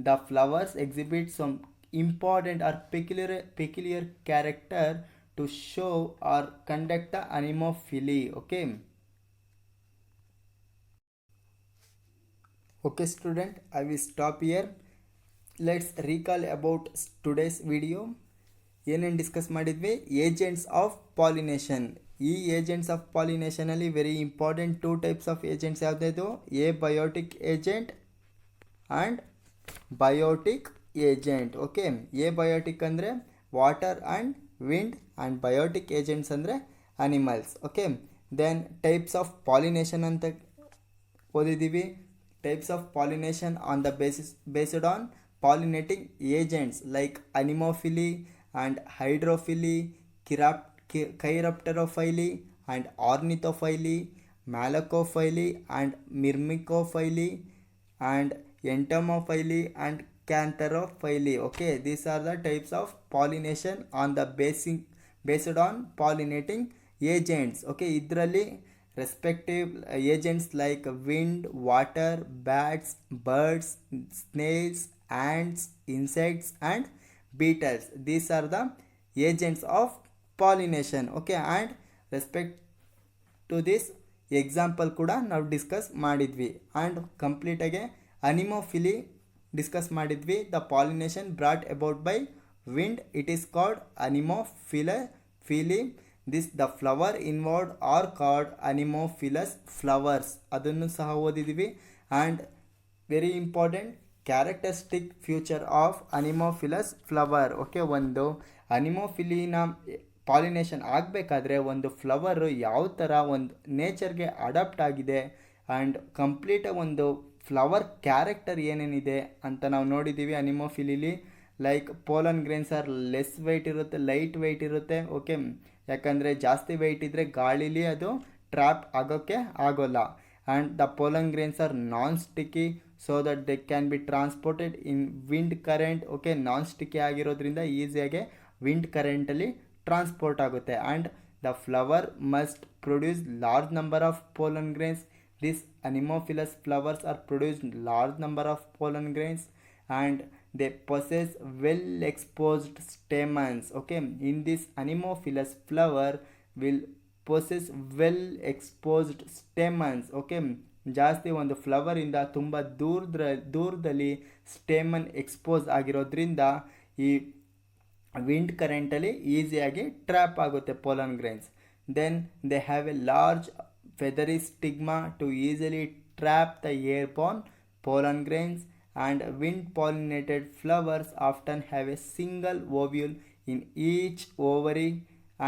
the flowers exhibit some important or peculiar character to show or conduct the anemophily. Okay, student, I will stop here. Let's recall about today's video. ಏನೇನು discuss ಮಾಡಿದ್ವಿ? Agents of pollination. ಈ agents of pollination ಅಲ್ಲಿ very important two types of agents ಯಾವುದಾದ್ರು? Abiotic agent and biotic agent. Okay, abiotic ಅಂದರೆ water and wind and biotic agents ಅಂದರೆ animals. Okay, then types of pollination ಅಂತ ಓದಿದ್ದೀವಿ. Types of pollination on the based on pollinating agents like anemophily and hydrophily, chiropterophily and ornithophily, malacophily and myrmecophily and entomophily and cantharophily. Okay, these are the types of pollination on the based on pollinating agents. Okay, ಇದರಲ್ಲಿ respective agents like wind, water, bats, birds, snails, ants, insects and beetles. These are the agents of pollination. Okay, and respect to this example ಕೂಡ ನಾವು discuss ಮಾಡಿದ್ವಿ. And ಕಂಪ್ಲೀಟಾಗಿ anemophily discuss ಮಾಡಿದ್ವಿ. The pollination brought about by wind, it is called anemophily. This the flower involved are called anemophilous flowers, ಅದನ್ನು ಸಹ ಓದಿದ್ವಿ. And very important characteristic future of anemophilous flower. Okay, ಒಂದು ಅನಿಮೋಫಿಲಿನ pollination ಆಗಬೇಕಾದ್ರೆ ಒಂದು flower ಯಾವ ಥರ ಒಂದು ನೇಚರ್ಗೆ ಅಡಾಪ್ಟ್ ಆಗಿದೆ ಆ್ಯಂಡ್ ಕಂಪ್ಲೀಟಾಗಿ ಒಂದು ಫ್ಲವರ್ ಕ್ಯಾರೆಕ್ಟರ್ ಏನೇನಿದೆ ಅಂತ ನಾವು ನೋಡಿದ್ದೀವಿ anemophily. Like pollen grains are less weight ಇರುತ್ತೆ, ಲೈಟ್ ವೆಯ್ಟ್ ಇರುತ್ತೆ. ಓಕೆ, ಯಾಕಂದರೆ ಜಾಸ್ತಿ ವೆಯ್ಟ್ ಇದ್ದರೆ ಗಾಳೀಲಿ ಅದು ಟ್ರ್ಯಾಪ್ ಆಗೋಕ್ಕೆ ಆಗೋಲ್ಲ. And the pollen grains are non sticky so that they can be transported in wind current. Okay, non sticky ಆಗಿರೋದ್ರಿಂದ ಈಸಿಯಾಗಿ ವಿಂಡ್ ಕರೆಂಟಲ್ಲಿ ಟ್ರಾನ್ಸ್ಪೋರ್ಟ್ ಆಗುತ್ತೆ. And the flower must produce large number of pollen grains. These anemophilous flowers are produced large number of pollen grains and they possess well exposed stamens. Okay, in this anemophilous flower will possess well exposed stamens. Okay, ಜಾಸ್ತಿ ಒಂದು ಫ್ಲವರಿಂದ ತುಂಬ ದೂರದಲ್ಲಿ stamen expose ಆಗಿರೋದ್ರಿಂದ ಈ wind ಕರೆಂಟಲ್ಲಿ ಈಸಿಯಾಗಿ trap ಆಗುತ್ತೆ pollen grains. Then they have a large feathery stigma to easily trap the airborne pollen grains, and wind pollinated flowers often have a single ovule in each ovary,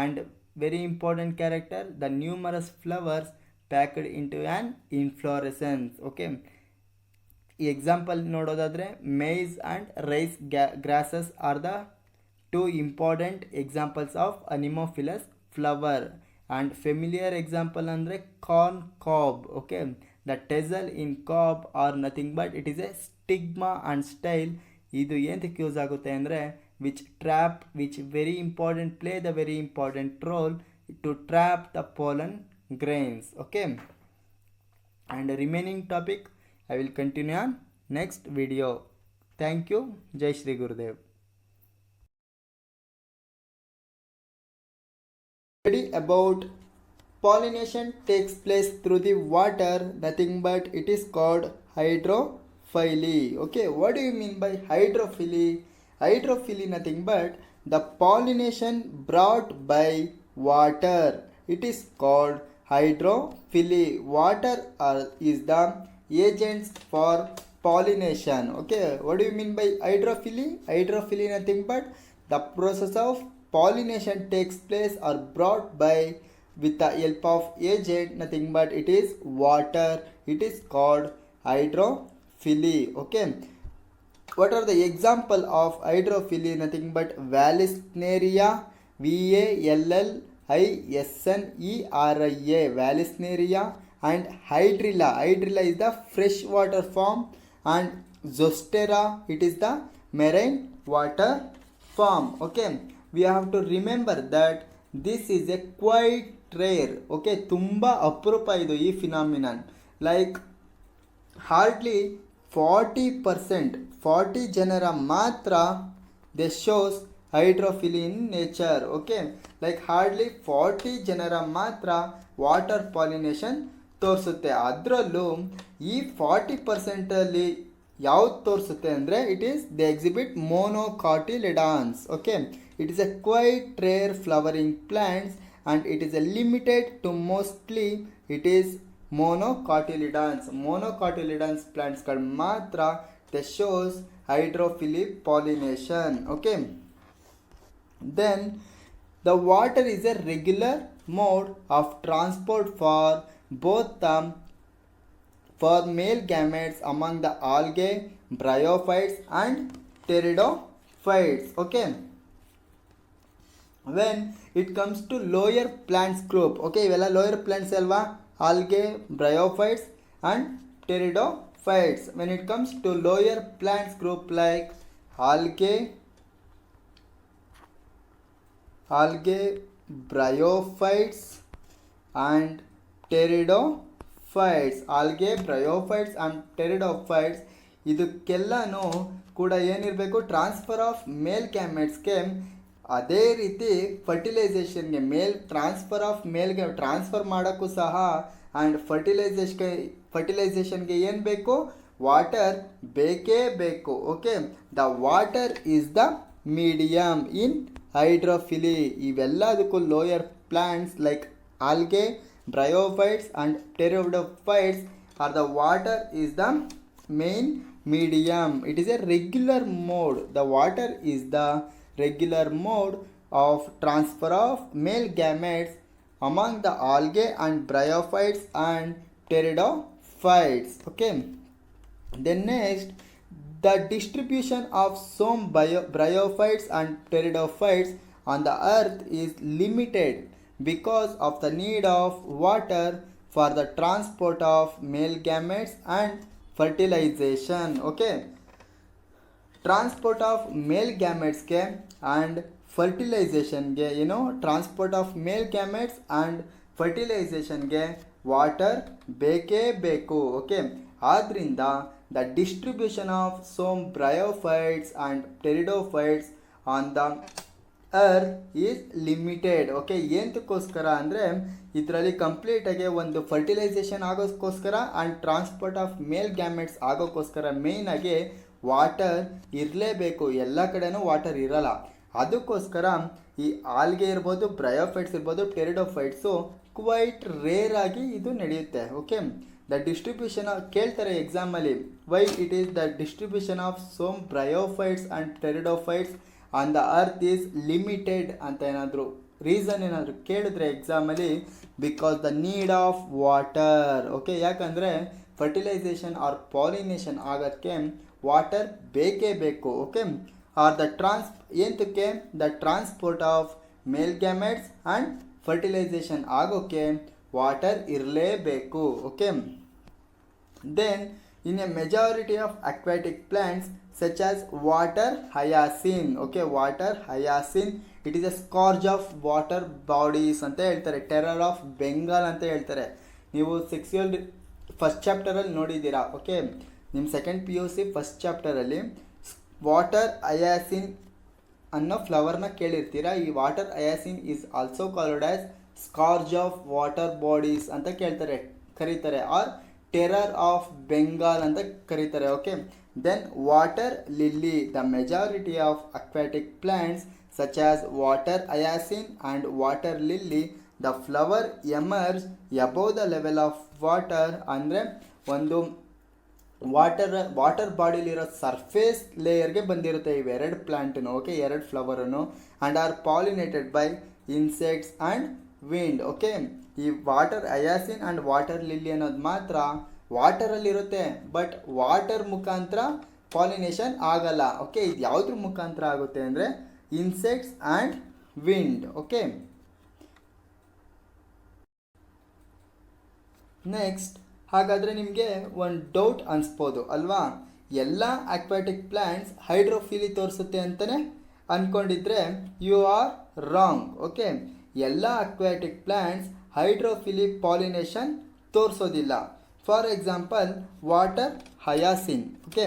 and very important character, the numerous flowers packed into an inflorescence. Okay, example ನೋಡೋದಾದ್ರೆ maize and rice grasses are the two important examples of anemophilous flower. And familiar example ಅಂದರೆ corn cob. Okay, the tassel in cob are nothing but it is a stigma and style. ಇದು ಏನಕ್ಕೆ use ಆಗುತ್ತೆ ಅಂದರೆ which very important play the very important role to trap the pollen grains. Okay, and remaining topic I will continue on next video. Thank you. Jai Shri Gurudev. About pollination takes place through the water, nothing but it is called hydrophily. Okay, what do you mean by hydrophily? Hydrophily nothing but the pollination brought by water, it is called hydrophily. Water is the agents for pollination. Okay, what do you mean by hydrophily? Hydrophily nothing but the process of pollination takes place or brought by with the help of agent, nothing but it is water, it is called hydrophily. Okay, what are the example of hydrophily? Nothing but Vallisneria, Vallisneria, Vallisneria, and Hydrilla. Hydrilla is the freshwater form, and Zostera, it is the marine water form. Okay, we have to remember that this is a quite rare. Okay, ತುಂಬಾ ಅಪರೂಪ ಇದು ಈ phenomenon. Like hardly 40% genera ಮಾತ್ರ they shows hydrophily in nature. Okay, like hardly 40 genera ಮಾತ್ರ water pollination ತೋರಿಸುತ್ತೆ. ಅದರಲ್ಲೂ ಈ 40%ಅಲ್ಲಿ ಯಾವ್ದು ತೋರಿಸುತ್ತೆ ಅಂದರೆ it is they exhibit monocotyledons. Okay, it is a quite rare flowering plants and it is a limited to mostly it is monocotyledons. Monocotyledons plants gal matra they shows hydrophilic pollination. Okay, then the water is a regular mode of transport for both for male gametes among the algae, bryophytes and pteridophytes. Okay, when it comes to lower plants group, okay, ಇವೆಲ್ಲ lower plants ಅಲ್ವಾ, algae, bryophytes and pteridophytes. When it comes to lower plants group like algae, bryophytes and pteridophytes, algae, bryophytes and pteridophytes, ಇದಕ್ಕೆಲ್ಲನೂ ಕೂಡ ಏನಿರಬೇಕು, transfer of male ಗ್ಯಾಮೆಟ್ಸ್ಗೆ, ಅದೇ ರೀತಿ ಫರ್ಟಿಲೈಸೇಷನ್ಗೆ male transfer of ಮೇಲ್ಗೆ ಟ್ರಾನ್ಸ್ಫರ್ ಮಾಡೋಕ್ಕೂ ಸಹ ಆ್ಯಂಡ್ ಫರ್ಟಿಲೈಸೇಷನ್ಗೆ ಏನು ಬೇಕು, ವಾಟರ್ ಬೇಕೇ ಬೇಕು. Okay, the water is the medium in hydrophily. ಇವೆಲ್ಲದಕ್ಕೂ lower plants like algae, bryophytes and pteridophytes are the water is the main medium. It is a regular mode. The water is the regular mode of transfer of male gametes among the algae and bryophytes and pteridophytes. Okay, then next, the distribution of some bryophytes and pteridophytes on the earth is limited because of the need of water for the transport of male gametes and fertilization. Okay, transport of male ಗ್ಯಾಮೆಟ್ಸ್ಗೆ and ಫರ್ಟಿಲೈಸೇಷನ್ಗೆ, transport of male gametes and ಫರ್ಟಿಲೈಸೇಷನ್ಗೆ water ಬೇಕೇ ಬೇಕು. Okay, ಆದ್ದರಿಂದ the distribution of some bryophytes and pteridophytes on the earth is limited. Okay, ಏನಕ್ಕೋಸ್ಕರ ಅಂದರೆ ಇದರಲ್ಲಿ ಕಂಪ್ಲೀಟಾಗಿ ಒಂದು ಫರ್ಟಿಲೈಸೇಷನ್ ಆಗೋಕ್ಕೋಸ್ಕರ and transport of male gametes ಆಗೋಕ್ಕೋಸ್ಕರ ಮೇಯ್ನಾಗಿ ವಾಟರ್ ಇರಲೇಬೇಕು. ಎಲ್ಲ ಕಡೆನೂ ವಾಟರ್ ಇರಲ್ಲ. ಅದಕ್ಕೋಸ್ಕರ ಈ ಆಲ್ಗೆ ಇರ್ಬೋದು, ಬ್ರಯೋಫೈಟ್ಸ್ ಇರ್ಬೋದು, ಟೆರಿಡೋಫೈಟ್ಸು ಕ್ವೈಟ್ ರೇರ್ ಆಗಿ ಇದು ನಡೆಯುತ್ತೆ. ಓಕೆ, ದ ಡಿಸ್ಟ್ರಿಬ್ಯೂಷನ್ ಕೇಳ್ತಾರೆ ಎಕ್ಸಾಮಲ್ಲಿ, why it is the distribution of some bryophytes and pteridophytes on the earth is limited ಅಂತ ಏನಾದರೂ ರೀಸನ್ ಏನಾದರೂ ಕೇಳಿದ್ರೆ ಎಕ್ಸಾಮಲ್ಲಿ, because the need of water. Okay, ಯಾಕಂದರೆ ಫರ್ಟಿಲೈಸೇಷನ್ ಆರ್ ಪಾಲಿನೇಷನ್ ಆಗೋಕ್ಕೆ ವಾಟರ್ ಬೇಕೇ ಬೇಕು. ಓಕೆ, ಆರ್ ದ ಏನಕ್ಕೆ the transport of male gametes and fertilization ಆಗೋಕ್ಕೆ ವಾಟರ್ ಇರಲೇಬೇಕು. Okay, then in a majority of aquatic plants such as water hyacinth. Okay, water hyacinth it is A ಸ್ಕಾರ್ಜ್ of water bodies ಅಂತ ಹೇಳ್ತಾರೆ, terror of Bengal ಅಂತ ಹೇಳ್ತಾರೆ. ನೀವು sexual first ಚಾಪ್ಟರಲ್ಲಿ ನೋಡಿದ್ದೀರಾ. Okay, ನಿಮ್ಮ second PUC first ಚಾಪ್ಟರಲ್ಲಿ ವಾಟರ್ ಹಯಾಸಿನ್ ಅನ್ನೋ ಫ್ಲವರ್ನ ಕೇಳಿರ್ತೀರಾ. ಈ water hyacinth is also called as scourge of water bodies ಅಂತ ಕರೀತಾರೆ, ಆರ್ ಟೆರರ್ ಆಫ್ ಬೆಂಗಾಲ್ ಅಂತ ಕರೀತಾರೆ. Okay, then water lily, the majority of aquatic plants such as water hyacinth and water lily, the flower emerge above the level of water. ಅಂದರೆ ಒಂದು water ಬಾಡಿಲಿರೋ surface ಲೇಯರ್ಗೆ ಬಂದಿರುತ್ತೆ ಇವೆರಡು ಪ್ಲಾಂಟನ್ನು. Okay, ಎರಡು ಫ್ಲವರನ್ನು, and are pollinated by insects and wind. Okay, ಈ water hyacinth and water lily ಅನ್ನೋದು ಮಾತ್ರ ವಾಟರಲ್ಲಿರುತ್ತೆ, ಬಟ್ ವಾಟರ್ ಮುಖಾಂತರ ಪಾಲಿನೇಷನ್ ಆಗಲ್ಲ. ಓಕೆ, ಇದು ಯಾವುದ್ರ ಮುಖಾಂತರ ಆಗುತ್ತೆ ಅಂದರೆ insects and wind. Okay, next ಹಾಗಾದರೆ ನಿಮಗೆ ಒಂದು ಡೌಟ್ ಅನಿಸ್ಬೋದು ಅಲ್ವಾ, ಎಲ್ಲ ಅಕ್ವಾಟಿಕ್ ಪ್ಲಾಂಟ್ಸ್ ಹೈಡ್ರೋಫಿಲಿ ತೋರಿಸುತ್ತೆ ಅಂತಲೇ ಅಂದ್ಕೊಂಡಿದ್ರೆ ಯು ಆರ್ ರಾಂಗ್. ಓಕೆ, ಎಲ್ಲ ಅಕ್ವಾಟಿಕ್ ಪ್ಲಾಂಟ್ಸ್ ಹೈಡ್ರೋಫಿಲಿ ಪಾಲಿನೇಷನ್ ತೋರಿಸೋದಿಲ್ಲ. For example water hyacinth, okay,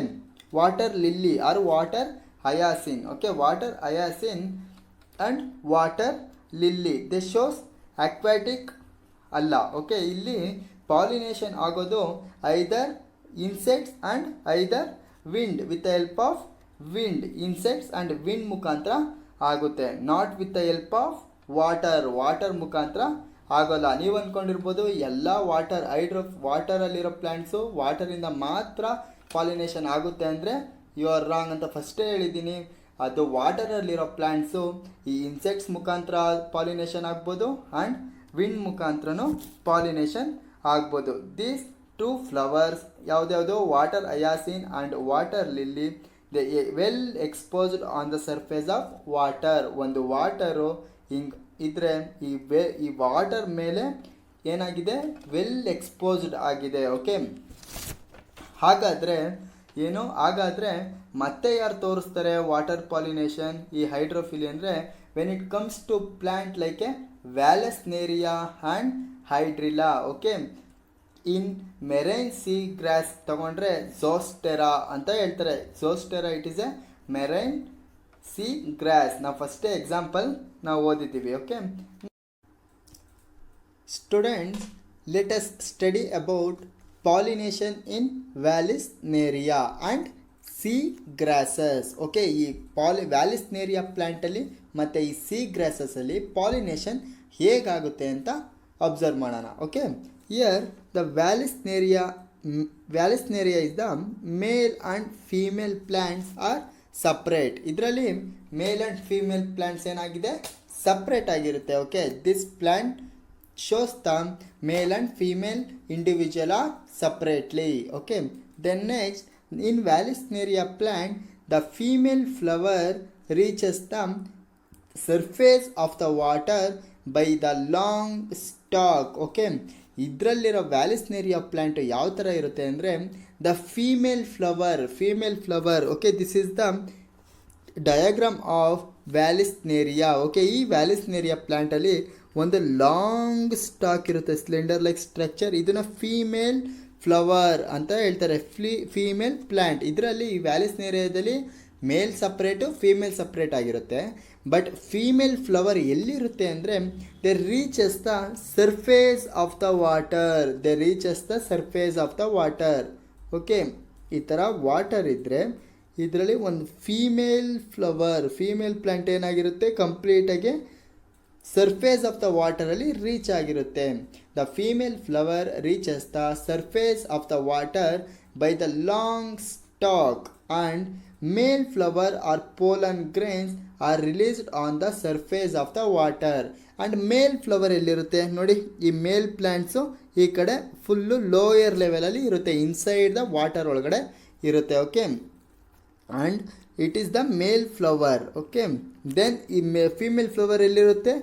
water lily or water hyacinth. Okay, water hyacinth and water lily they shows aquatic ಅಲ್ಲ. Okay, ಇಲ್ಲಿ pollination ಆಗೋದು either insects and either wind, with the help of wind, insects and wind ಮುಖಾಂತರ ಆಗುತ್ತೆ, not with the help of water ಮುಖಾಂತರ ಆಗೋಲ್ಲ. ನೀವು ಅಂದ್ಕೊಂಡಿರ್ಬೋದು ಎಲ್ಲ ವಾಟರಲ್ಲಿರೋ plants ವಾಟರಿಂದ ಮಾತ್ರ ಪಾಲಿನೇಷನ್ ಆಗುತ್ತೆ ಅಂದರೆ ಯು ಆರ್ ರಾಂಗ್ ಅಂತ ಫಸ್ಟೇ ಹೇಳಿದ್ದೀನಿ. ಅದು ವಾಟರಲ್ಲಿರೋ ಪ್ಲ್ಯಾಂಟ್ಸು ಈ ಇನ್ಸೆಕ್ಟ್ಸ್ ಮುಖಾಂತರ ಪಾಲಿನೇಷನ್ ಆಗ್ಬೋದು ಆ್ಯಂಡ್ ವಿಂಡ್ ಮುಖಾಂತರನೂ ಪಾಲಿನೇಷನ್ ಆಗ್ಬೋದು. ದೀಸ್ ಟೂ ಫ್ಲವರ್ಸ್ ಯಾವುದ್ಯಾವುದು water hyacinth and water lily they well exposed on the surface of water. ಒಂದು ವಾಟರು ಹಿಂಗೆ ಇದ್ದರೆ ಈ ವಾಟರ್ ಮೇಲೆ ಏನಾಗಿದೆ, ವೆಲ್ ಎಕ್ಸ್ಪೋಸ್ಡ್ ಆಗಿದೆ. ಓಕೆ, ಹಾಗಾದರೆ ಮತ್ತೆ ಯಾರು ತೋರಿಸ್ತಾರೆ ವಾಟರ್ ಪಾಲಿನೇಷನ್ ಈ ಹೈಡ್ರೋಫಿಲಿ ಅಂದರೆ when it comes to plant like a Vallisneria and Hydrilla. Okay, in marine sea grass ತಗೊಂಡ್ರೆ ಝೋಸ್ಟೆರಾ ಅಂತ ಹೇಳ್ತಾರೆ. Zostera it is a marine sea grass. ನಾವು ಫಸ್ಟೇ ಎಕ್ಸಾಂಪಲ್ ನಾವು ಓದಿದ್ದೀವಿ. Okay students, let us study about pollination in Vallisneria and sea grasses. Okay, ಈ Vallisneria ಪ್ಲ್ಯಾಂಟಲ್ಲಿ ಮತ್ತು ಈ ಸಿ ಗ್ರಾಸಸಲ್ಲಿ ಪಾಲಿನೇಷನ್ ಹೇಗಾಗುತ್ತೆ ಅಂತ ಅಬ್ಸರ್ವ್ ಮಾಡೋಣ. Okay, here the Vallisneria is the male and female plants are separate. ಇದರಲ್ಲಿ ಮೇಲ್ ಆ್ಯಂಡ್ ಫೀಮೇಲ್ ಪ್ಲ್ಯಾಂಟ್ಸ್ ಏನಾಗಿದೆ, separate ಆಗಿರುತ್ತೆ. Okay, this plant shows the male and female individual are separately. Okay, then next in Vallisneria plant the female flower reaches the surface of the water by the long stalk. Okay, ಇದರಲ್ಲಿರೋ Vallisneria plant ಯಾವ ಥರ ಇರುತ್ತೆ ಅಂದರೆ the female flower. Okay, this is the diagram of Vallisneria. Okay, ಈ Vallisneria ಪ್ಲ್ಯಾಂಟಲ್ಲಿ ಒಂದು long stalk ಇರುತ್ತೆ, slender like structure. ಇದನ್ನು ಫೀಮೇಲ್ ಫ್ಲವರ್ ಅಂತ ಹೇಳ್ತಾರೆ, ಫೀಮೇಲ್ ಪ್ಲ್ಯಾಂಟ್. ಇದರಲ್ಲಿ ಈ ವ್ಯಾಲಿಸ್ನೇರಿಯಾದಲ್ಲಿ ಮೇಲ್ ಸಪ್ರೇಟು ಫೀಮೇಲ್ ಸಪ್ರೇಟ್ ಆಗಿರುತ್ತೆ. ಬಟ್ ಫೀಮೇಲ್ ಫ್ಲವರ್ ಎಲ್ಲಿರುತ್ತೆ ಅಂದರೆ they reaches the surface of the water, they reaches the surface of the water. Okay, ಈ ಥರ ವಾಟರ್ ಇದ್ದರೆ ಇದರಲ್ಲಿ ಒಂದು ಫೀಮೇಲ್ ಫ್ಲವರ್, ಫೀಮೇಲ್ ಪ್ಲ್ಯಾಂಟ್ ಏನಾಗಿರುತ್ತೆ, ಕಂಪ್ಲೀಟಾಗಿ ಸರ್ಫೇಸ್ ಆಫ್ ದ ವಾಟರಲ್ಲಿ ರೀಚ್ ಆಗಿರುತ್ತೆ. The female flower reaches the surface of the water by the long stalk and male flower are pollen grains are released on the surface of the water. And male flower ಎಲ್ಲಿರುತ್ತೆ ನೋಡಿ, ಈ ಮೇಲ್ plants ಈ ಕಡೆ full lower ಲೆವೆಲಲ್ಲಿ ಇರುತ್ತೆ, inside the water ಒಳಗಡೆ ಇರುತ್ತೆ. Okay, and it is the male flower. Okay, then ಈ ಫೀಮೇಲ್ ಫ್ಲವರ್ ಎಲ್ಲಿರುತ್ತೆ,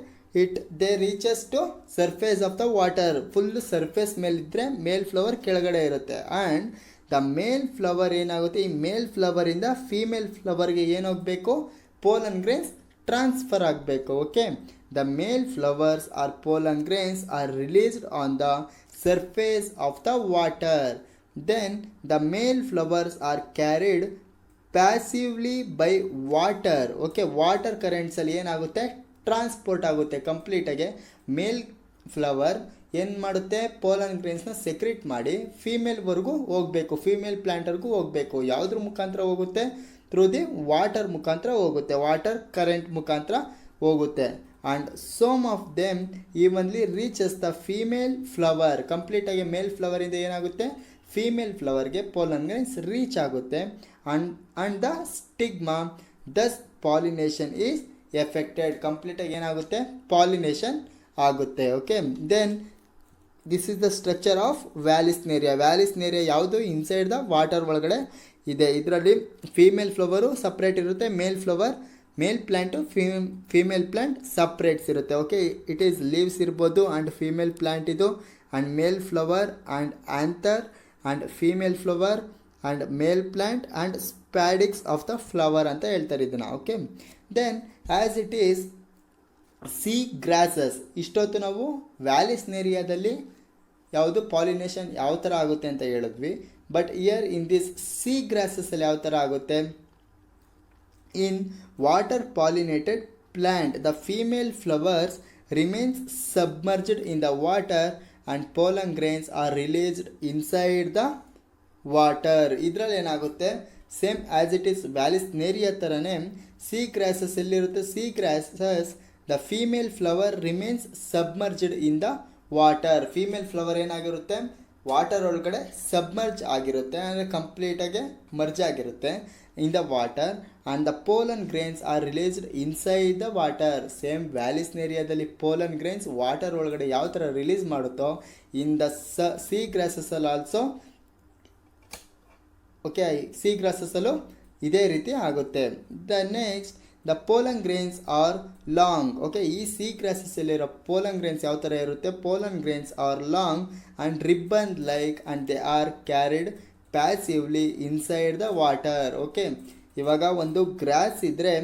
they reaches to surface of the water, full surface ಮೇಲಿದ್ದರೆ ಮೇಲ್ ಫ್ಲವರ್ ಕೆಳಗಡೆ ಇರುತ್ತೆ. ಆ್ಯಂಡ್ ದ ಮೇಲ್ ಫ್ಲವರ್ ಏನಾಗುತ್ತೆ, ಈ ಮೇಲ್ ಫ್ಲವರಿಂದ ಫೀಮೇಲ್ ಫ್ಲವರ್ಗೆ ಏನಾಗಬೇಕು, ಪೋಲನ್ ಗ್ರೇನ್ಸ್ ಟ್ರಾನ್ಸ್ಫರ್ ಆಗಬೇಕು. Okay, the male flowers are pollen grains are released on the surface of the water. Then the male flowers are carried passively by water. Okay, water ಕರೆಂಟ್ಸಲ್ಲಿ ಏನಾಗುತ್ತೆ, transport ಆಗುತ್ತೆ ಕಂಪ್ಲೀಟಾಗಿ. ಮೇಲ್ flower ಏನು ಮಾಡುತ್ತೆ, pollen ಗ್ರೇನ್ಸ್ನ secret ಮಾಡಿ ಫೀಮೇಲ್ವರೆಗೂ ಹೋಗಬೇಕು, female ಪ್ಲ್ಯಾಂಟರ್ಗೂ ಹೋಗಬೇಕು. ಯಾವುದ್ರ ಮುಖಾಂತರ ಹೋಗುತ್ತೆ, ಥ್ರೂ ದಿ ವಾಟರ್ ಮುಖಾಂತರ ಹೋಗುತ್ತೆ, ವಾಟರ್ ಕರೆಂಟ್ ಮುಖಾಂತರ ಹೋಗುತ್ತೆ. And some of them evenly reaches the female flower. ಕಂಪ್ಲೀಟಾಗಿ ಮೇಲ್ ಫ್ಲವರಿಂದ ಏನಾಗುತ್ತೆ, ಫೀಮೇಲ್ ಫ್ಲವರ್ಗೆ ಪೋಲನ್ ಗ್ರೇನ್ಸ್ ರೀಚ್ ಆಗುತ್ತೆ. And the stigma, thus pollination is effected. ಕಂಪ್ಲೀಟಾಗಿ ಏನಾಗುತ್ತೆ, ಪಾಲಿನೇಷನ್ ಆಗುತ್ತೆ. Okay, then this is the structure of Vallisneria. Vallisneria ಯಾವುದು, inside the water ಒಳಗಡೆ ಇದೆ. ಇದರಲ್ಲಿ ಫೀಮೇಲ್ ಫ್ಲವರು ಸಪ್ರೇಟ್ ಇರುತ್ತೆ, male plant female plant separates ಇರುತ್ತೆ. ಓಕೆ, ಇಟ್ ಈಸ್ ಲೀವ್ಸ್ ಇರ್ಬೋದು ಆ್ಯಂಡ್ ಫೀಮೇಲ್ ಪ್ಲ್ಯಾಂಟ್ ಇದು, and male flower and anther and female flower and male plant and spadix of the flower ಅಂತ ಹೇಳ್ತಾರೆ ಇದನ್ನು. Okay, then as it is sea grasses. ಇಷ್ಟೊತ್ತು ನಾವು ವ್ಯಾಲಿಸ್ನೇರಿಯಾದಲ್ಲಿ ಯಾವುದು pollination ಯಾವ ಥರ ಆಗುತ್ತೆ ಅಂತ ಹೇಳಿದ್ವಿ. But here in this sea ಗ್ರಾಸಸಲ್ಲಿ ಯಾವ ಥರ ಆಗುತ್ತೆ, in water pollinated plant the female flowers remains submerged in the water and pollen grains are released inside the water. ಇದರಲ್ಲಿ ಏನಾಗುತ್ತೆ, same as it is Vallisneria ಥರನೇ ಸಿ ಗ್ರಾಸಸ್ ಎಲ್ಲಿರುತ್ತೆ, sea grasses the female flower remains submerged in the water. Female flower ಏನಾಗಿರುತ್ತೆ, water ಒಳಗಡೆ submerge ಆಗಿರುತ್ತೆ, ಅಂದರೆ ಕಂಪ್ಲೀಟಾಗಿ merge ಆಗಿರುತ್ತೆ in the water. And the pollen grains are released inside the water. Same ವ್ಯಾಲಿಸ್ನೇರಿಯಾದಲ್ಲಿ pollen grains water ಒಳಗಡೆ ಯಾವ ಥರ ರಿಲೀಸ್ ಮಾಡುತ್ತೋ, ಇನ್ ದ ಸಿ ಗ್ರಾಸಸಲ್ಲಿ ಆಲ್ಸೋ ಓಕೆ, ಸಿ ಗ್ರಾಸಸಲ್ಲೂ ಇದೇ ರೀತಿ ಆಗುತ್ತೆ. The next the pollen grains are long. Okay, ಈ ಸಿ ಗ್ರಾಸಸಲ್ಲಿರೋ ಪೋಲನ್ ಗ್ರೇನ್ಸ್ ಯಾವ ಥರ ಇರುತ್ತೆ, pollen grains are long and ribbon like and they are carried passively inside the water. Okay, ಇವಾಗ ಒಂದು ಗ್ರಾಸ್ ಇದ್ದರೆ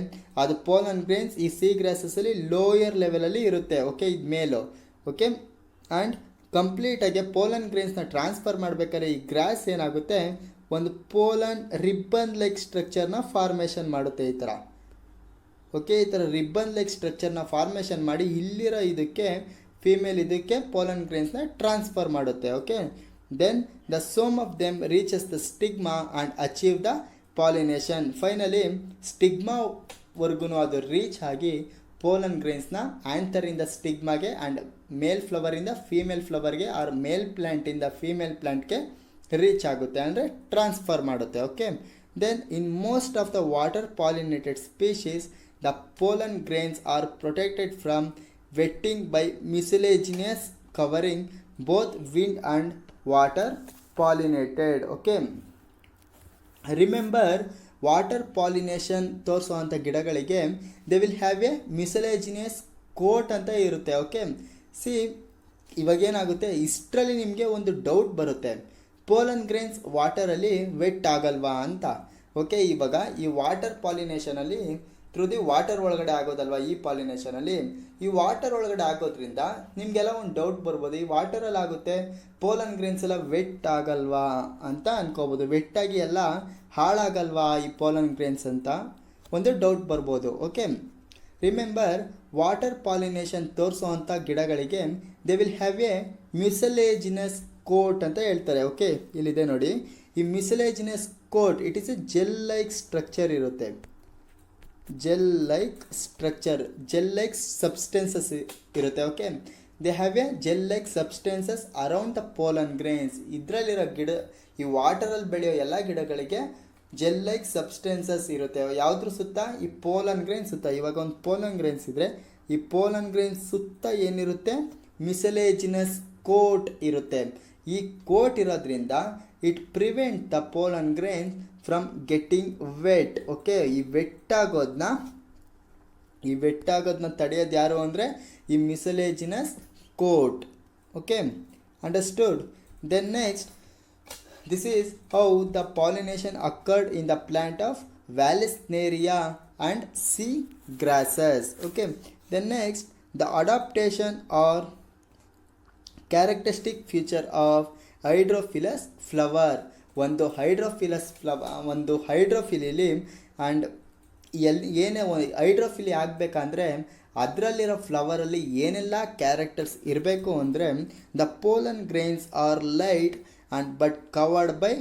ಅದು ಪೋಲನ್ ಗ್ರೇನ್ಸ್ ಈ ಸಿ ಗ್ರಾಸಸಲ್ಲಿ ಲೋಯರ್ ಲೆವೆಲಲ್ಲಿ ಇರುತ್ತೆ. ಓಕೆ, ಇದು ಮೇಲು. ಓಕೆ, ಆ್ಯಂಡ್ ಕಂಪ್ಲೀಟಾಗಿ ಪೋಲನ್ ಗ್ರೇನ್ಸ್ನ ಟ್ರಾನ್ಸ್ಫರ್ ಮಾಡಬೇಕಾದ್ರೆ ಈ ಗ್ರಾಸ್ ಏನಾಗುತ್ತೆ, ಒಂದು ಪೋಲನ್ ರಿಬ್ಬನ್ ಲೈಕ್ ಸ್ಟ್ರಕ್ಚರ್ನ ಫಾರ್ಮೇಷನ್ ಮಾಡುತ್ತೆ ಈ ಥರ. ಓಕೆ, ಈ ಥರ ರಿಬ್ಬನ್ ಲೈಕ್ ಸ್ಟ್ರಕ್ಚರ್ನ ಫಾರ್ಮೇಷನ್ ಮಾಡಿ ಇಲ್ಲಿರೋ ಇದಕ್ಕೆ ಫೀಮೇಲ್ ಇದಕ್ಕೆ ಪೋಲನ್ ಗ್ರೇನ್ಸ್ನ ಟ್ರಾನ್ಸ್ಫರ್ ಮಾಡುತ್ತೆ. Okay, then the some of them reaches the stigma and achieve the pollination. Finally ಸ್ಟಿಗ್ಮಾವರೆಗೂ ಅದು ರೀಚ್ ಆಗಿ ಪೋಲನ್ ಗ್ರೇನ್ಸ್ನ ಆ್ಯಂಥರಿಂದ ಸ್ಟಿಗ್ಮಾಗೆ ಆ್ಯಂಡ್ ಮೇಲ್ ಫ್ಲವರಿಂದ ಫೀಮೇಲ್ ಫ್ಲವರ್ಗೆ ಆರ್ ಮೇಲ್ ಪ್ಲ್ಯಾಂಟಿಂದ ಫೀಮೇಲ್ ಪ್ಲ್ಯಾಂಟ್ಗೆ ರೀಚ್ ಆಗುತ್ತೆ, ಅಂದರೆ ಟ್ರಾನ್ಸ್ಫರ್ ಮಾಡುತ್ತೆ. Okay, then in most of the water pollinated species the pollen grains are protected from wetting by mucilaginous covering both wind and water pollinated. Okay, remember water pollination ತೋರಿಸುವಂಥ ಗಿಡಗಳಿಗೆ they will have a mucilaginous coat ಅಂತ ಇರುತ್ತೆ. Okay, C ಇವಾಗೇನಾಗುತ್ತೆ, ಇಷ್ಟರಲ್ಲಿ ನಿಮಗೆ ಒಂದು doubt ಬರುತ್ತೆ, pollen grains ವಾಟರಲ್ಲಿ vet ಆಗಲ್ವಾ ಅಂತ. ಓಕೆ, ಇವಾಗ ಈ ವಾಟರ್ ಪಾಲಿನೇಷನಲ್ಲಿ ಥ್ರೂ ದಿ ವಾಟರ್ ಒಳಗಡೆ ಆಗೋದಲ್ವ ಈ ಪಾಲಿನೇಷನಲ್ಲಿ, ಈ ವಾಟರ್ ಒಳಗಡೆ ಆಗೋದ್ರಿಂದ ನಿಮಗೆಲ್ಲ ಒಂದು ಡೌಟ್ ಬರ್ಬೋದು, ಈ ವಾಟರಲ್ಲಿ ಆಗುತ್ತೆ ಪೋಲನ್ ಗ್ರೇನ್ಸ್ ಎಲ್ಲ ವೆಟ್ ಆಗಲ್ವಾ ಅಂತ ಅನ್ಕೋಬೋದು, ವೆಟ್ಟಾಗಿ ಎಲ್ಲ ಹಾಳಾಗಲ್ವಾ ಈ ಪೋಲನ್ ಗ್ರೇನ್ಸ್ ಅಂತ ಒಂದು ಡೌಟ್ ಬರ್ಬೋದು. ಓಕೆ, ರಿಮೆಂಬರ್ ವಾಟರ್ ಪಾಲಿನೇಷನ್ ತೋರಿಸುವಂಥ ಗಿಡಗಳಿಗೆ they will have a mucilaginous coat ಅಂತ ಹೇಳ್ತಾರೆ. ಓಕೆ, ಇಲ್ಲಿದೆ ನೋಡಿ, ಈ mucilaginous coat it is a gel like structure ಇರುತ್ತೆ. ಜೆಲ್ ಲೈಕ್ ಸಬ್ಸ್ಟೆನ್ಸಸ್ ಇರುತ್ತೆ. Okay, they have a gel like substances around the pollen grains. ಇದರಲ್ಲಿರೋ ಗಿಡ, ಈ ವಾಟರಲ್ಲಿ ಬೆಳೆಯೋ ಎಲ್ಲ ಗಿಡಗಳಿಗೆ ಜೆಲ್ ಲೈಕ್ ಸಬ್ಸ್ಟೆನ್ಸಸ್ ಇರುತ್ತೆ. ಯಾವುದ್ರ ಸುತ್ತ? ಈ ಪೋಲನ್ ಗ್ರೇನ್ ಸುತ್ತ. ಇವಾಗ ಒಂದು ಪೋಲನ್ ಗ್ರೇನ್ಸ್ ಇದ್ದರೆ ಈ ಪೋಲನ್ ಗ್ರೇನ್ಸ್ ಸುತ್ತ ಏನಿರುತ್ತೆ? ಮಿಸಲೇಜಿನಸ್ ಕೋಟ್ ಇರುತ್ತೆ. ಈ ಕೋಟ್ ಇರೋದ್ರಿಂದ it prevent the pollen grains from getting wet. Okay, ಈ ವೆಟ್ಟಾಗೋದನ್ನ ತಡೆಯೋದು ಯಾರು ಅಂದರೆ ಈ mucilaginous coat. Okay, understood? Then next, this is how the pollination occurred in the plant of Vallisneria and sea grasses. Okay, then next, the adaptation or characteristic feature of hydrophilus flower. ಒಂದು ಹೈಡ್ರೋಫಿಲಿಲಿ and ಏನೇ ಹೈಡ್ರೋಫಿಲಿ ಆಗಬೇಕಂದ್ರೆ ಅದರಲ್ಲಿರೋ ಫ್ಲವರಲ್ಲಿ ಏನೆಲ್ಲ characters ಇರಬೇಕು ಅಂದರೆ the pollen grains are light and but covered by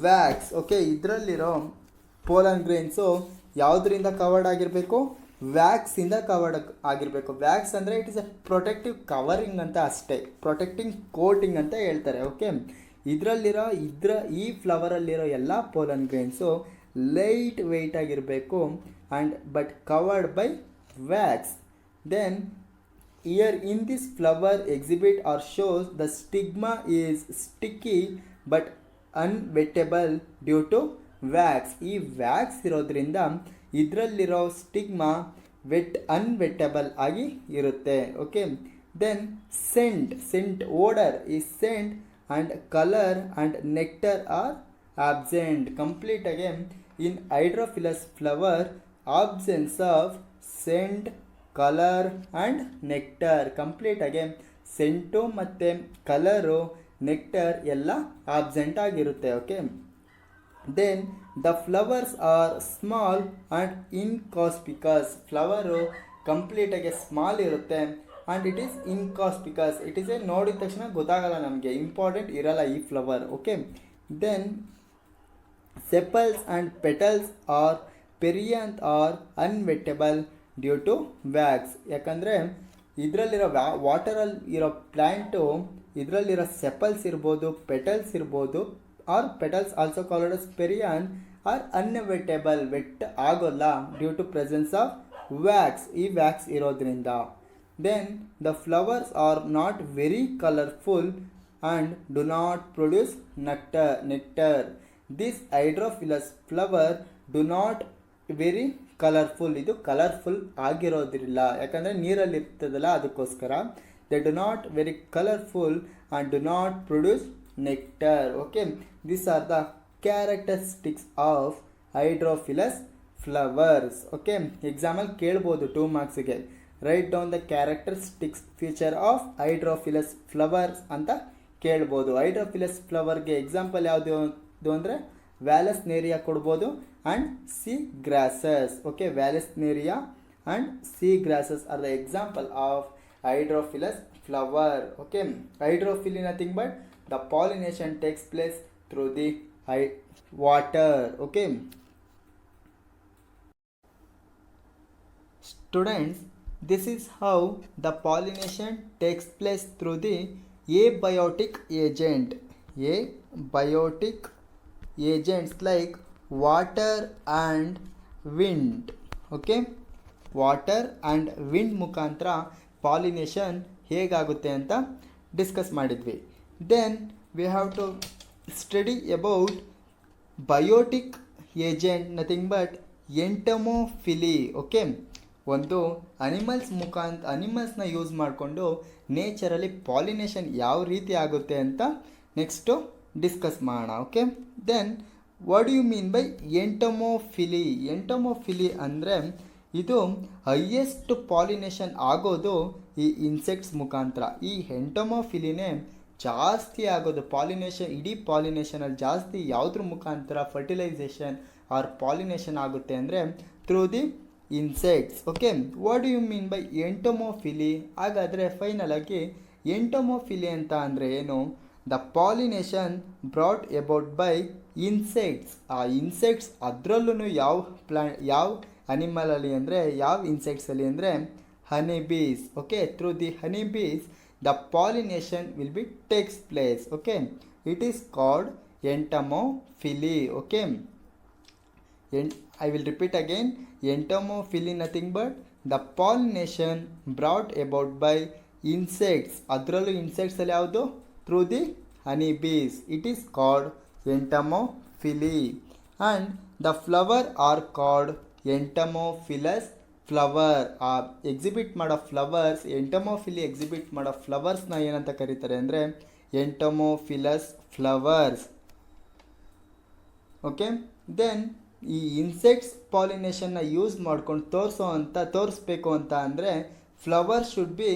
wax. Okay, ಇದರಲ್ಲಿರೋ pollen grains ಯಾವುದರಿಂದ covered ಆಗಿರಬೇಕು? ವ್ಯಾಕ್ಸಿಂದ ಕವರ್ಡ್ ಆಗಿರಬೇಕು. ವ್ಯಾಕ್ಸ್ ಅಂದರೆ it is a protective covering ಅಂತ ಅಷ್ಟೇ, ಪ್ರೊಟೆಕ್ಟಿಂಗ್ ಕೋಟಿಂಗ್ ಅಂತ ಹೇಳ್ತಾರೆ. ಓಕೆ, ಈ ಫ್ಲವರಲ್ಲಿರೋ ಎಲ್ಲ ಪೋಲನ್ ಗ್ರೇನ್ಸು ಲೈಟ್ ವೆಯ್ಟ್ ಆಗಿರಬೇಕು and but covered by wax. Then here in this flower exhibit or shows the stigma is sticky but unwettable due to wax. ಈ wax ಇರೋದ್ರಿಂದ ಇದರಲ್ಲಿರೋ ಸ್ಟಿಗ್ಮಾ ಅನ್ವೆಟ್ಟಬಲ್ ಆಗಿ ಇರುತ್ತೆ. ಓಕೆ, ದೆನ್ ಸೆಂಟ್ ಓಡರ್ ಈ scent and colour and nectar are absent. Complete ಆಗಿ in hydrophilous flower absence of scent, colour and nectar. ಕಂಪ್ಲೀಟಾಗಿ scent ಮತ್ತು colour, nectar ಎಲ್ಲ ಆಬ್ಸೆಂಟ್ ಆಗಿರುತ್ತೆ. Okay, then the flowers are small and inconspicuous. Flower ಕಂಪ್ಲೀಟಾಗಿ small ಇರುತ್ತೆ and it is inconspicuous. It is ನೋಡಿದ ತಕ್ಷಣ ಗೊತ್ತಾಗಲ್ಲ ನಮಗೆ, ಇಂಪಾರ್ಟೆಂಟ್ ಇರಲ್ಲ ಈ flower. Okay, then sepals and petals or perianth are unwettable due to wax. ಯಾಕಂದರೆ ಇದರಲ್ಲಿರೋ ವಾಟರಲ್ಲಿ ಇರೋ ಪ್ಲ್ಯಾಂಟು, ಇದರಲ್ಲಿರೋ ಸೆಪಲ್ಸ್ ಇರ್ಬೋದು, ಪೆಟಲ್ಸ್ ಇರ್ಬೋದು, or petals also called as perianth are unwettable, wet ಆಗೋಲ್ಲ due to presence of wax, ಈ ವ್ಯಾಕ್ಸ್ ಇರೋದ್ರಿಂದ. Then the flowers are not very colourful and do not produce nectar. This hydrophilous flower do not very colourful, ಇದು colourful ಆಗಿರೋದಿಲ್ಲ, ಯಾಕಂದರೆ ನೀರಲ್ಲಿ ಇರ್ತದಲ್ಲ ಅದಕ್ಕೋಸ್ಕರ. They do not very colourful and do not produce nectar. Okay, these are the characteristics of hydrophilous flowers. Okay, ಎಕ್ಸಾಮಲ್ಲಿ ಕೇಳ್ಬೋದು 2 ಮಾರ್ಕ್ಸಿಗೆ, write down the characteristics feature of hydrophilous flowers ಅಂತ ಕೇಳ್ಬೋದು. ಹೈಡ್ರೋಫಿಲಸ್ ಫ್ಲವರ್ಗೆ ಎಕ್ಸಾಂಪಲ್ ಯಾವುದು ಅಂದರೆ ವ್ಯಾಲಸ್ನೇರಿಯಾ ಕೊಡ್ಬೋದು and sea grasses. Okay, Vallisneria and sea grasses are the example of hydrophilus flower. Okay, hydrophily nothing but the pollination takes place through the water. Okay, students, this is how the pollination takes place through the abiotic agents like water and wind. Okay, water and wind ಮುಖಾಂತರ pollination ಹೇಗಾಗುತ್ತೆ ಅಂತ discuss ಮಾಡಿದ್ವಿ. Then we have to study about biotic agent, nothing but entomophily. Okay, ಒಂದು ಅನಿಮಲ್ಸ್ನ use ಮಾಡಿಕೊಂಡು ನೇಚರಲ್ಲಿ pollination ಯಾವ ರೀತಿ ಆಗುತ್ತೆ ಅಂತ ನೆಕ್ಸ್ಟು ಡಿಸ್ಕಸ್ ಮಾಡೋಣ. Okay, then what you mean by entomophily? Entomophily ಅಂದರೆ ಇದು ಹೈಯೆಸ್ಟ್ ಪಾಲಿನೇಷನ್ ಆಗೋದು ಈ ಇನ್ಸೆಕ್ಟ್ಸ್ ಮುಖಾಂತರ. ಈ ಎಂಟಮೋಫಿಲಿನೇ ಜಾಸ್ತಿ ಆಗೋದು ಪಾಲಿನೇಷನ್, ಇಡೀ ಪಾಲಿನೇಷನಲ್ಲಿ ಜಾಸ್ತಿ ಯಾವುದ್ರ ಮುಖಾಂತರ ಫರ್ಟಿಲೈಸೇಷನ್ ಆರ್ ಪಾಲಿನೇಷನ್ ಆಗುತ್ತೆ ಅಂದರೆ through the insects. Okay, what do you mean by entomophily? ಹಾಗಾದರೆ ಫೈನಲ್ ಆಗಿ ಎಂಟೊಮೊಫಿಲಿ ಅಂತ ಅಂದರೆ ಏನು? The pollination brought about by insects. ಆ ಇನ್ಸೆಕ್ಟ್ಸ್ ಅದರಲ್ಲೂ ಯಾವ ಅನಿಮಲಲ್ಲಿ ಅಂದರೆ ಯಾವ ಇನ್ಸೆಕ್ಟ್ಸಲ್ಲಿ ಅಂದರೆ honey bees. Okay, through the honey bees the pollination will be takes place. Okay, it is called entomophily. Okay, I will repeat again. Entomophily nothing but the pollination brought about by insects. ಅದರಲ್ಲೂ insects ಅಲ್ಲಿ ಯಾವುದು? Through the honey bees. It is called entomophily. And the flower are called entomophilous flower. ಆ exhibit ಮಾಡೋ flowers, entomophily exhibit ಮಾಡೋ ಫ್ಲವರ್ಸ್ನ ಏನಂತ ಕರೀತಾರೆ ಅಂದರೆ ಎಂಟೊಮೊಫಿಲಸ್ ಫ್ಲವರ್ಸ್. ಓಕೆ, ದೆನ್ ಈ ಇನ್ಸೆಕ್ಟ್ಸ್ ಪಾಲಿನೇಷನ್ನ ಯೂಸ್ ಮಾಡ್ಕೊಂಡು ತೋರಿಸ್ಬೇಕು ಅಂತ ಅಂದರೆ flower should be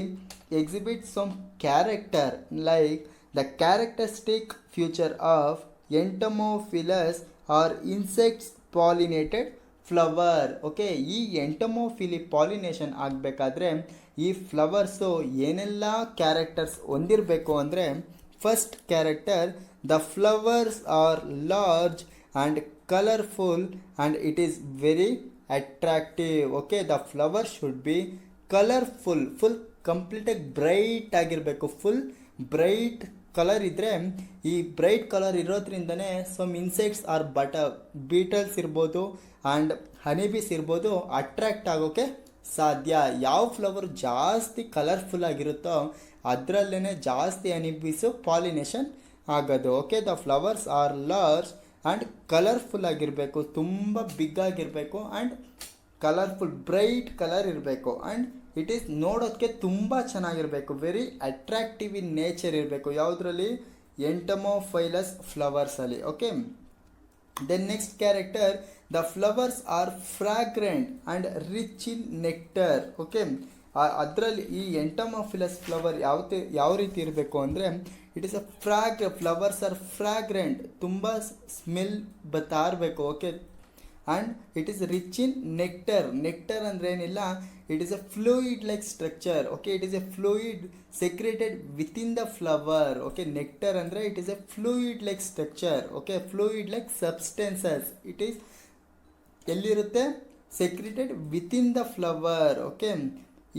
exhibit some character like the characteristic future of entomophilous or insects pollinated flower. Okay, ಈ ಎಂಟೊಮೊಫಿಲಿ ಪಾಲಿನೇಷನ್ ಆಗಬೇಕಾದ್ರೆ ಈ ಫ್ಲವರ್ಸು ಏನೆಲ್ಲ ಕ್ಯಾರೆಕ್ಟರ್ಸ್ ಹೊಂದಿರಬೇಕು ಅಂದರೆ, first character, the flowers are large and colorful and it is very attractive. Okay, the flower should be colorful, full complete bright ಆಗಿರಬೇಕು. Full bright colour ಇದ್ದರೆ, ಈ bright colour ಇರೋದ್ರಿಂದನೇ some insects or beetles ಇರ್ಬೋದು and honeybees ಇರ್ಬೋದು attract ಆಗೋಕ್ಕೆ ಸಾಧ್ಯ. ಯಾವ flower ಜಾಸ್ತಿ ಕಲರ್ಫುಲ್ ಆಗಿರುತ್ತೋ ಅದರಲ್ಲೇ ಜಾಸ್ತಿ ಹನಿಬೀಸು ಪಾಲಿನೇಷನ್ ಆಗೋದು. Okay, the flowers are large and colourful ಆಗಿರಬೇಕು, ತುಂಬ ಬಿಗ್ ಆಗಿರಬೇಕು ಆ್ಯಂಡ್ ಕಲರ್ಫುಲ್ ಬ್ರೈಟ್ ಕಲರ್ ಇರಬೇಕು ಆ್ಯಂಡ್ ಇಟ್ ಈಸ್ ನೋಡೋಕ್ಕೆ ತುಂಬ ಚೆನ್ನಾಗಿರಬೇಕು, ವೆರಿ ಅಟ್ರಾಕ್ಟಿವ್ ಇನ್ ನೇಚರ್ ಇರಬೇಕು. ಯಾವುದರಲ್ಲಿ? ಎಂಟೊಮೊಫೈಲಸ್ ಫ್ಲವರ್ಸಲ್ಲಿ. Okay, then next character, the flowers are fragrant and rich in nectar. Okay, ಅದರಲ್ಲಿ ಈ ಎಂಟೊಮೊಫಿಲಸ್ ಫ್ಲವರ್ ಯಾವ ರೀತಿ ಇರಬೇಕು ಅಂದರೆ, it is flowers are fragrant, ತುಂಬ ಸ್ಮೆಲ್ ಬರ್ತಾ ಇರಬೇಕು. Okay, and it is rich in nectar. Nectar ಅಂದರೆ ಏನಿಲ್ಲ, it is a fluid like structure. Okay, it is a fluid secreted within the flower. Okay, nectar ಅಂದರೆ it is a fluid like structure. Okay, fluid like substances. It is ಎಲ್ಲಿರುತ್ತೆ? Secreted within the flower. Okay,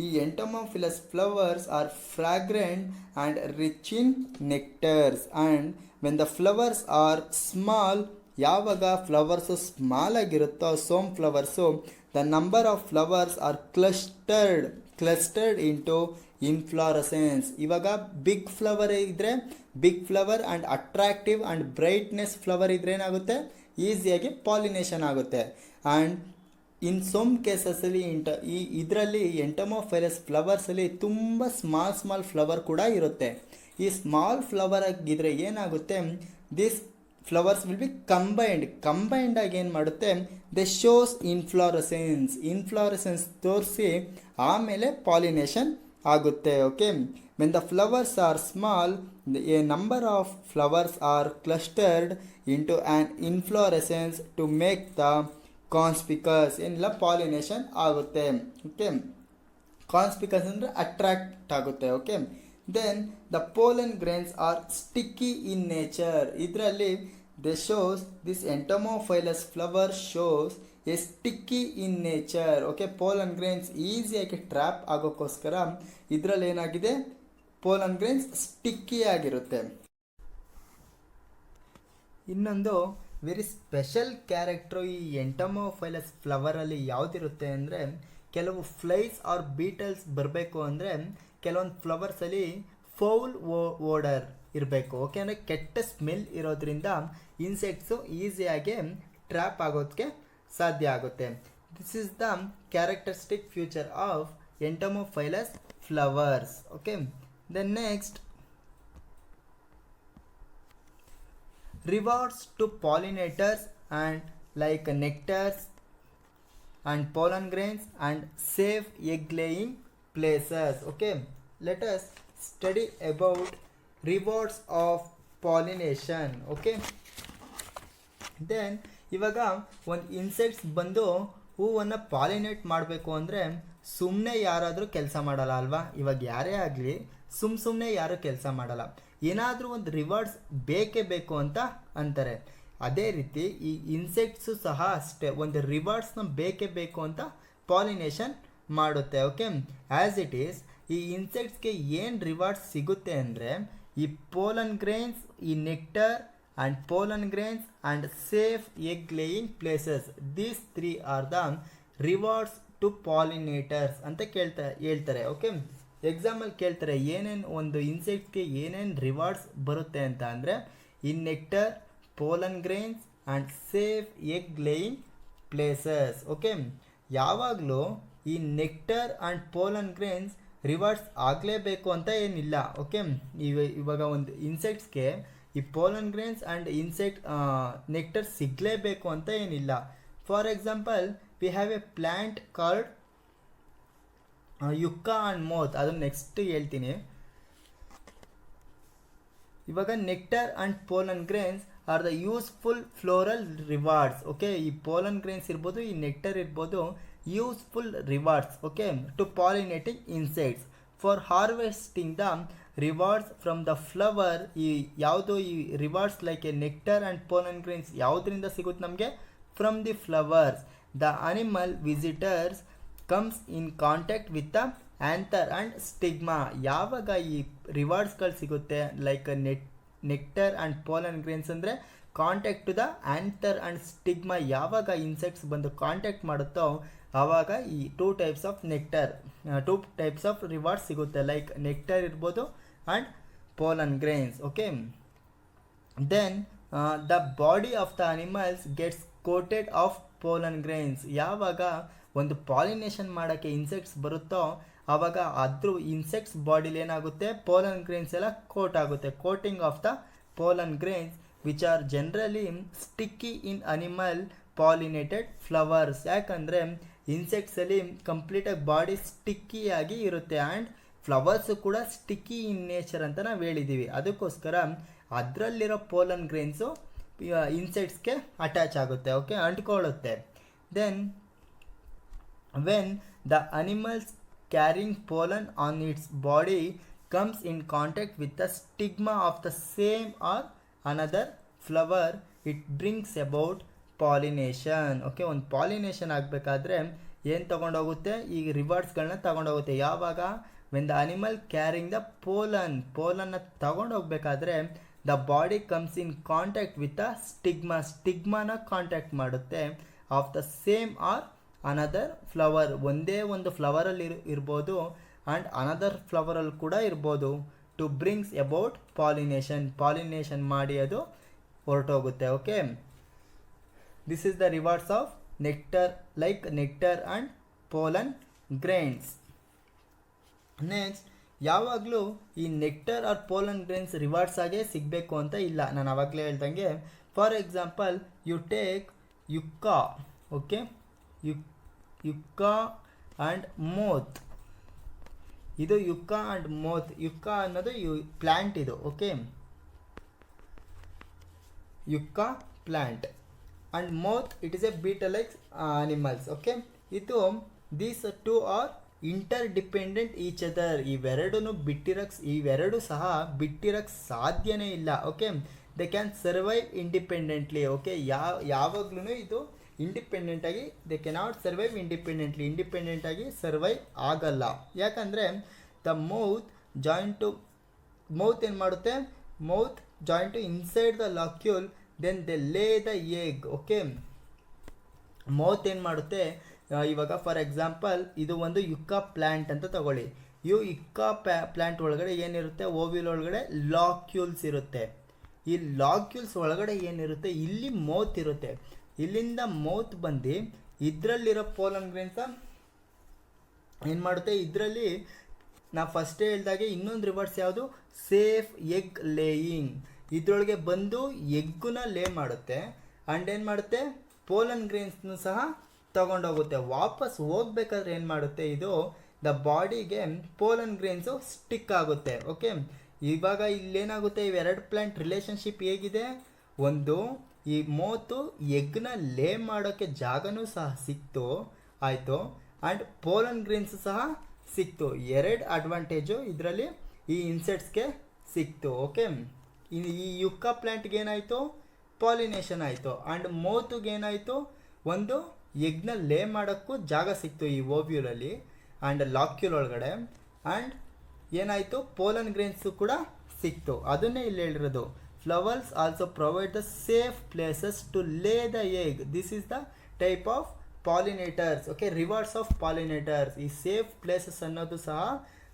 ಈ entomophilous flowers are fragrant and rich in nectars. And when the flowers are small, ಯಾವಾಗ flowers small ಆಗಿರುತ್ತೋ some flowers, the number of flowers are clustered into inflorescence. ಇವಾಗ big flower ಇದ್ದರೆ, big flower and attractive and brightness flower ಇದ್ರೆ ಏನಾಗುತ್ತೆ? ಈಸಿಯಾಗಿ pollination ಆಗುತ್ತೆ. And in some ಕೇಸಸಲ್ಲಿ ಇದರಲ್ಲಿ ಎಂಟೊಮೊಫೈಲಸ್ ಫ್ಲವರ್ಸಲ್ಲಿ ತುಂಬ ಸ್ಮಾಲ್ ಫ್ಲವರ್ ಕೂಡ ಇರುತ್ತೆ. ಈ ಸ್ಮಾಲ್ ಫ್ಲವರ್ ಆಗಿದ್ರೆ ಏನಾಗುತ್ತೆ? This flowers will be combined ಆಗಿ ಏನು ಮಾಡುತ್ತೆ? ದೆ ಶೋಸ್ ಇನ್ಫ್ಲಾರಸೆನ್ಸ್ ತೋರಿಸಿ ಆಮೇಲೆ ಪಾಲಿನೇಷನ್ ಆಗುತ್ತೆ. Okay, when the flowers are small, a number of flowers are clustered into an inflorescence to make the conspicuous. ಏನಿಲ್ಲ, ಪಾಲಿನೇಷನ್ ಆಗುತ್ತೆ. ಓಕೆ, ಕಾನ್ಸ್ಪಿಕಸ್ ಅಂದರೆ ಅಟ್ರಾಕ್ಟ್ ಆಗುತ್ತೆ. Okay, then the pollen grains are sticky in nature. ಇದರಲ್ಲಿ they shows this entomophilous flower shows a sticky in nature. Okay, pollen grains ಈಸಿಯಾಗಿ trap ಆಗೋಕ್ಕೋಸ್ಕರ ಇದರಲ್ಲಿ ಏನಾಗಿದೆ? Pollen grains sticky ಆಗಿರುತ್ತೆ. ಇನ್ನೊಂದು ವೆರಿ ಸ್ಪೆಷಲ್ ಕ್ಯಾರೆಕ್ಟ್ರು ಈ ಎಂಟೊಮೊಫೈಲಸ್ ಫ್ಲವರಲ್ಲಿ ಯಾವುದಿರುತ್ತೆ ಅಂದರೆ, ಕೆಲವು ಫ್ಲೈಸ್ ಆರ್ ಬೀಟಲ್ಸ್ ಬರಬೇಕು ಅಂದರೆ ಕೆಲವೊಂದು ಫ್ಲವರ್ಸಲ್ಲಿ ಫೌಲ್ ಓಡರ್ ಇರಬೇಕು. ಓಕೆ, ಅಂದರೆ ಕೆಟ್ಟ ಸ್ಮೆಲ್ ಇರೋದ್ರಿಂದ ಇನ್ಸೆಕ್ಟ್ಸು ಈಸಿಯಾಗಿ ಟ್ರ್ಯಾಪ್ ಆಗೋದಕ್ಕೆ ಸಾಧ್ಯ ಆಗುತ್ತೆ. This is the characteristic future of entomophilous flowers. Okay, then next, rewards to pollinators and like nectars and pollen grains and safe egg laying places. Okay, let us study about rewards of pollination. Okay, then ಇವಾಗ ಒಂದು insects ಬಂದು ಹೂವನ್ನು pollinate ಮಾಡಬೇಕು ಅಂದರೆ ಸುಮ್ಮನೆ ಯಾರಾದರೂ ಕೆಲಸ ಮಾಡಲ್ಲ ಅಲ್ವಾ. ಇವಾಗ ಯಾರೇ ಆಗಲಿ ಸುಮ್ಮನೆ ಯಾರೂ ಕೆಲಸ ಮಾಡಲ್ಲ, ಏನಾದರೂ ಒಂದು ರಿವಾರ್ಡ್ಸ್ ಬೇಕೇ ಬೇಕು ಅಂತ ಅಂತಾರೆ. ಅದೇ ರೀತಿ ಈ ಇನ್ಸೆಕ್ಟ್ಸು ಸಹ ಅಷ್ಟೇ, ಒಂದು ರಿವಾರ್ಡ್ಸ್ನ ಬೇಕೇ ಬೇಕು ಅಂತ ಪಾಲಿನೇಷನ್ ಮಾಡುತ್ತೆ. ಓಕೆ, ಆ್ಯಸ್ ಇಟ್ ಈಸ್ ಈ ಇನ್ಸೆಕ್ಟ್ಸ್ಗೆ ಏನು ರಿವಾರ್ಡ್ಸ್ ಸಿಗುತ್ತೆ ಅಂದರೆ ಈ ಪೋಲನ್ ಗ್ರೇನ್ಸ್, ಈ nectar and pollen grains and safe egg laying places, these 3 are the rewards to pollinators ಅಂತ ಹೇಳ್ತಾರೆ. ಓಕೆ, ಎಕ್ಸಾಂಪಲ್ ಕೇಳ್ತಾರೆ ಏನೇನು ಒಂದು ಇನ್ಸೆಕ್ಟ್ಗೆ ಏನೇನು ರಿವಾರ್ಡ್ಸ್ ಬರುತ್ತೆ ಅಂತ ಅಂದರೆ ಈ nectar, pollen grains and safe egg laying places. Okay, ಯಾವಾಗಲೂ ಈ nectar and pollen grains rewards ಆಗಲೇಬೇಕು ಅಂತ ಏನಿಲ್ಲ. ಓಕೆ, ಇವಾಗ ಒಂದು ಇನ್ಸೆಕ್ಟ್ಸ್ಗೆ ಈ ಪೋಲನ್ ಗ್ರೇನ್ಸ್ ಆ್ಯಂಡ್ ನೆಕ್ಟರ್ ಸಿಗಲೇಬೇಕು ಅಂತ ಏನಿಲ್ಲ. For example we have a plant called yucca and moth, ಅದನ್ನು ನೆಕ್ಸ್ಟ್ ಹೇಳ್ತೀನಿ. ಇವಾಗ nectar and pollen grains are the useful floral rewards. Okay, ಈ ಪೋಲನ್ ಗ್ರೇನ್ಸ್ ಇರ್ಬೋದು, ಈ ನೆಕ್ಟರ್ ಇರ್ಬೋದು, useful rewards. Okay, to pollinating insects for harvesting the rewards from the flower. ಈ ಯಾವುದು ಈ rewards like a nectar and pollen grains ಯಾವುದರಿಂದ ಸಿಗುತ್ತೆ ನಮಗೆ? From the flowers. The animal visitors comes in contact with the anther and stigma. ಯಾವಾಗ ಈ ರಿವಾರ್ಡ್ಸ್ಗಳು ಸಿಗುತ್ತೆ like nectar and pollen grains ಅಂದರೆ contact to the anther and stigma, ಯಾವಾಗ insects ಬಂದು ಕಾಂಟ್ಯಾಕ್ಟ್ ಮಾಡುತ್ತೋ ಆವಾಗ ಈ 2 types of nectar, 2 types of rewards ಸಿಗುತ್ತೆ, ಲೈಕ್ ನೆಕ್ಟರ್ ಇರ್ಬೋದು and pollen grains. Okay, then the body of the animals gets coated of pollen grains. ಯಾವಾಗ ಒಂದು pollination ಮಾಡೋಕ್ಕೆ ಇನ್ಸೆಕ್ಟ್ಸ್ ಬರುತ್ತೋ ಆವಾಗ ಅದ್ರ ಇನ್ಸೆಕ್ಟ್ಸ್ ಬಾಡಿಲಿ ಏನಾಗುತ್ತೆ, ಪೋಲನ್ ಗ್ರೇನ್ಸ್ ಎಲ್ಲ ಕೋಟ್ ಆಗುತ್ತೆ. Coating of the pollen grains which are generally sticky in animal pollinated flowers. ಯಾಕಂದರೆ ಇನ್ಸೆಕ್ಟ್ಸಲ್ಲಿ ಕಂಪ್ಲೀಟಾಗಿ ಬಾಡಿ ಸ್ಟಿಕ್ಕಿಯಾಗಿ ಇರುತ್ತೆ ಆ್ಯಂಡ್ ಫ್ಲವರ್ಸು ಕೂಡ ಸ್ಟಿಕ್ಕಿ ಇನ್ ನೇಚರ್ ಅಂತ ನಾವು ಹೇಳಿದ್ದೀವಿ. ಅದಕ್ಕೋಸ್ಕರ ಅದರಲ್ಲಿರೋ ಪೋಲನ್ ಗ್ರೇನ್ಸು ಇನ್ಸೆಕ್ಟ್ಸ್ಗೆ ಅಟ್ಯಾಚ್ ಆಗುತ್ತೆ. ಓಕೆ, ಅಂಟ್ಕೊಳ್ಳುತ್ತೆ. Then when the animals carrying pollen on its body comes in contact with the stigma of the same or another flower, it brings about pollination. Okay, ಒಂದು pollination ಆಗಬೇಕಾದ್ರೆ ಏನು ತೊಗೊಂಡೋಗುತ್ತೆ, ಈ ರಿವಾರ್ಡ್ಸ್ಗಳನ್ನ ತೊಗೊಂಡೋಗುತ್ತೆ. ಯಾವಾಗ? When the animal carrying the ಪೋಲನ್ನ ತೊಗೊಂಡೋಗ್ಬೇಕಾದ್ರೆ the body comes in contact with the ಸ್ಟಿಗ್ಮಾನ ಕಾಂಟ್ಯಾಕ್ಟ್ ಮಾಡುತ್ತೆ of the same or another flower. ಒಂದೇ ಒಂದು ಫ್ಲವರಲ್ಲಿ ಇರ್ಬೋದು ಆ್ಯಂಡ್ ಅನದರ್ ಫ್ಲವರಲ್ಲಿ ಕೂಡ ಇರ್ಬೋದು. ಟು ಬ್ರಿಂಗ್ಸ್ ಅಬೌಟ್ ಪಾಲಿನೇಷನ್ ಮಾಡಿ ಅದು ಹೊರಟೋಗುತ್ತೆ. Okay, this is the rewards of nectar, like nectar and pollen grains. Next, ಯಾವಾಗಲೂ ಈ nectar or pollen grains rewards ಆಗೇ ಸಿಗಬೇಕು ಅಂತ ಇಲ್ಲ. ನಾನು ಆವಾಗಲೇ ಹೇಳ್ದಂಗೆ, for example you take yucca. Okay, yucca and moth. ಇದು ಯುಕ್ಕಾ ಆ್ಯಂಡ್ ಮೋತ್. ಯುಕ್ಕಾ ಅನ್ನೋದು ಪ್ಲ್ಯಾಂಟ್ ಇದು. Okay, yucca plant and moth it is a beetle like animals. Okay, these 2 are inter dependent each other. ಇವೆರಡು ಸಹ ಬಿಟ್ಟಿರಕ್ಕೆ ಸಾಧ್ಯನೇ ಇಲ್ಲ. Okay, they can survive independently. Okay, ಯಾವಾಗ್ಲೂ ಇದು ಇಂಡಿಪೆಂಡೆಂಟಾಗಿ ದೇ ಕೆನಾಟ್ ಸರ್ವೈವ್ ಇಂಡಿಪೆಂಡೆಂಟಾಗಿ ಸರ್ವೈವ್ ಆಗಲ್ಲ. ಯಾಕಂದರೆ ದ ಮೌತ್ ಏನು ಮಾಡುತ್ತೆ, moth joint to inside the locule, then they lay the egg. Okay, mouth ಏನು ಮಾಡುತ್ತೆ, ಇವಾಗ ಫಾರ್ ಎಕ್ಸಾಂಪಲ್ ಇದು ಒಂದು ಯುಕ್ಕಾ ಪ್ಲ್ಯಾಂಟ್ ಅಂತ ತಗೊಳ್ಳಿ. ಯುಕ್ಕಾ ಪ್ಲ್ಯಾಂಟ್ ಒಳಗಡೆ ಏನಿರುತ್ತೆ, ಓವಿಲ್ ಒಳಗಡೆ ಲಾಕ್ಯೂಲ್ಸ್ ಇರುತ್ತೆ. ಈ ಲಾಕ್ಯೂಲ್ಸ್ ಒಳಗಡೆ ಏನಿರುತ್ತೆ, ಇಲ್ಲಿ ಮೌತ್ ಇರುತ್ತೆ. ಇಲ್ಲಿಂದ ಮೌತ್ ಬಂದು ಇದರಲ್ಲಿರೋ ಪೋಲನ್ ಗ್ರೇನ್ಸ್ ಏನು ಮಾಡುತ್ತೆ, ಇದರಲ್ಲಿ ನಾವು ಫಸ್ಟೇ ಹೇಳ್ದಾಗೆ ಇನ್ನೊಂದು ರಿವಾರ್ಡ್ಸ್ ಯಾವುದು, ಸೇಫ್ ಎಗ್ ಲೇಯಿಂಗ್. ಇದರೊಳಗೆ ಬಂದು ಎಗ್ಗನ್ನ ಲೇ ಮಾಡುತ್ತೆ ಆ್ಯಂಡ್ ಏನು ಮಾಡುತ್ತೆ, ಪೋಲನ್ ಗ್ರೇನ್ಸ್ನು ಸಹ ತಗೊಂಡೋಗುತ್ತೆ. ವಾಪಸ್ ಹೋಗ್ಬೇಕಾದ್ರೆ ಏನು ಮಾಡುತ್ತೆ, ಇದು ದ ಬಾಡಿಗೆ ಪೋಲನ್ ಗ್ರೇನ್ಸು ಸ್ಟಿಕ್ ಆಗುತ್ತೆ. ಓಕೆ, ಇವಾಗ ಇಲ್ಲೇನಾಗುತ್ತೆ, ಇವೆರಡು ಪ್ಲ್ಯಾಂಟ್ ರಿಲೇಷನ್ಶಿಪ್ ಹೇಗಿದೆ, ಒಂದು ಈ ಮೋತು ಎಗ್ನ ಲೇ ಮಾಡೋಕ್ಕೆ ಜಾಗನೂ ಸಹ ಸಿಕ್ತು, ಆಯಿತು. ಆ್ಯಂಡ್ ಪೋಲನ್ ಗ್ರೇನ್ಸ್ ಸಹ ಸಿಕ್ತು. ಎರಡು ಅಡ್ವಾಂಟೇಜು ಇದರಲ್ಲಿ ಈ ಇನ್ಸೆಕ್ಟ್ಸ್ಗೆ ಸಿಕ್ತು. ಓಕೆ, ಈ ಯುಕ್ಕಾ ಪ್ಲ್ಯಾಂಟ್ಗೆ ಏನಾಯಿತು, ಪಾಲಿನೇಷನ್ ಆಯಿತು. ಆ್ಯಂಡ್ ಮೌತ್ಗೆ ಏನಾಯಿತು, ಒಂದು ಎಗ್ನ ಲೇ ಮಾಡೋಕ್ಕೂ ಜಾಗ ಸಿಕ್ತು ಈ ಓವ್ಯೂಲಲ್ಲಿ ಆ್ಯಂಡ್ ಲಾಕ್ಯೂಲ್ ಒಳಗಡೆ. ಆ್ಯಂಡ್ ಏನಾಯಿತು, ಪೋಲನ್ ಗ್ರೇನ್ಸು ಕೂಡ ಸಿಕ್ತು. ಅದನ್ನೇ ಇಲ್ಲಿ ಹೇಳಿರೋದು, flowers also provide the safe places to lay the egg. This is the type of pollinators. Okay, rewards of pollinators. ಈ ಸೇಫ್ ಪ್ಲೇಸಸ್ ಅನ್ನೋದು ಸಹ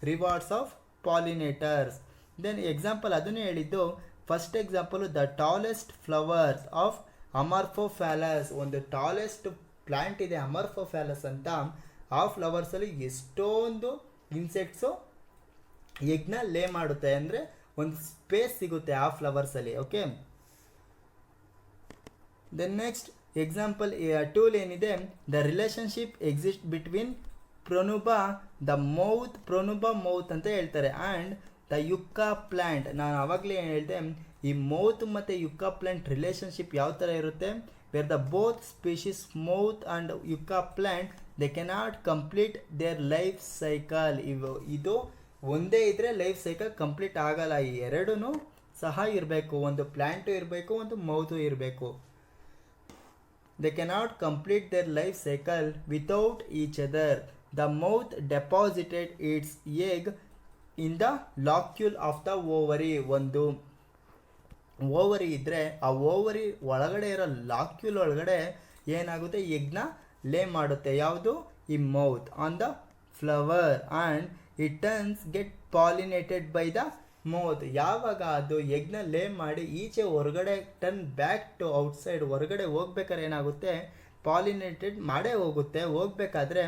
rewards of pollinators. Then example ಅದನ್ನೇ ಹೇಳಿದ್ದು, first example the tallest flowers of Amorphophallus. ಒಂದು tallest plant ಇದೆ ಅಮರ್ಫೋಫ್ಯಾಲಸ್ ಅಂತ. ಆ ಫ್ಲವರ್ಸಲ್ಲಿ ಎಷ್ಟೊಂದು ಇನ್ಸೆಕ್ಟ್ಸು ಎಗ್ನ ಲೇ ಮಾಡುತ್ತೆ, ಅಂದರೆ ಒಂದು ಸ್ಪೇಸ್ ಸಿಗುತ್ತೆ ಆ ಫ್ಲವರ್ಸಲ್ಲಿ. Okay, then next example tool ಏನಿದೆ, the relationship exist between pronuba the moth, pronuba moth ಅಂತ ಹೇಳ್ತಾರೆ, ಆ್ಯಂಡ್ ದ ಯುಕ್ಕಾ ಪ್ಲ್ಯಾಂಟ್. ನಾನು ಆವಾಗಲೇ ಹೇಳಿದೆ, ಈ ಮೌತ್ ಮತ್ತು ಯುಕ್ಕಾ ಪ್ಲ್ಯಾಂಟ್ ರಿಲೇಷನ್ಶಿಪ್ ಯಾವ ಥರ ಇರುತ್ತೆ, where the both species moth and yucca plant they cannot complete their life cycle. ಇದು ಒಂದೇ ಇದ್ದರೆ ಲೈಫ್ ಸೈಕಲ್ ಕಂಪ್ಲೀಟ್ ಆಗಲ್ಲ. ಈ ಎರಡೂ ಸಹ ಇರಬೇಕು, ಒಂದು ಪ್ಲ್ಯಾಂಟು ಇರಬೇಕು, ಒಂದು ಮೌತು ಇರಬೇಕು. They cannot complete their life cycle without each other. The moth deposited its egg in the locule of the ovary. ಒಂದು ಓವರಿ ಇದ್ದರೆ ಆ ಓವರಿ ಒಳಗಡೆ ಇರೋ ಲಾಕ್ಯೂಲ್ ಒಳಗಡೆ ಏನಾಗುತ್ತೆ, ಎಗ್ನ ಲೇ ಮಾಡುತ್ತೆ. ಯಾವುದು, ಈ mouth on the flower, and it turns get pollinated by the mouth. ಯಾವಾಗ ಅದು ಎಗ್ನ ಲೇ ಮಾಡಿ ಈಚೆ ಹೊರಗಡೆ ಟರ್ನ್ ಬ್ಯಾಕ್ ಟು ಔಟ್ಸೈಡ್, ಹೊರಗಡೆ ಹೋಗ್ಬೇಕಾದ್ರೆ ಏನಾಗುತ್ತೆ, ಪಾಲಿನೇಟೆಡ್ ಮಾಡೇ ಹೋಗುತ್ತೆ. ಹೋಗ್ಬೇಕಾದ್ರೆ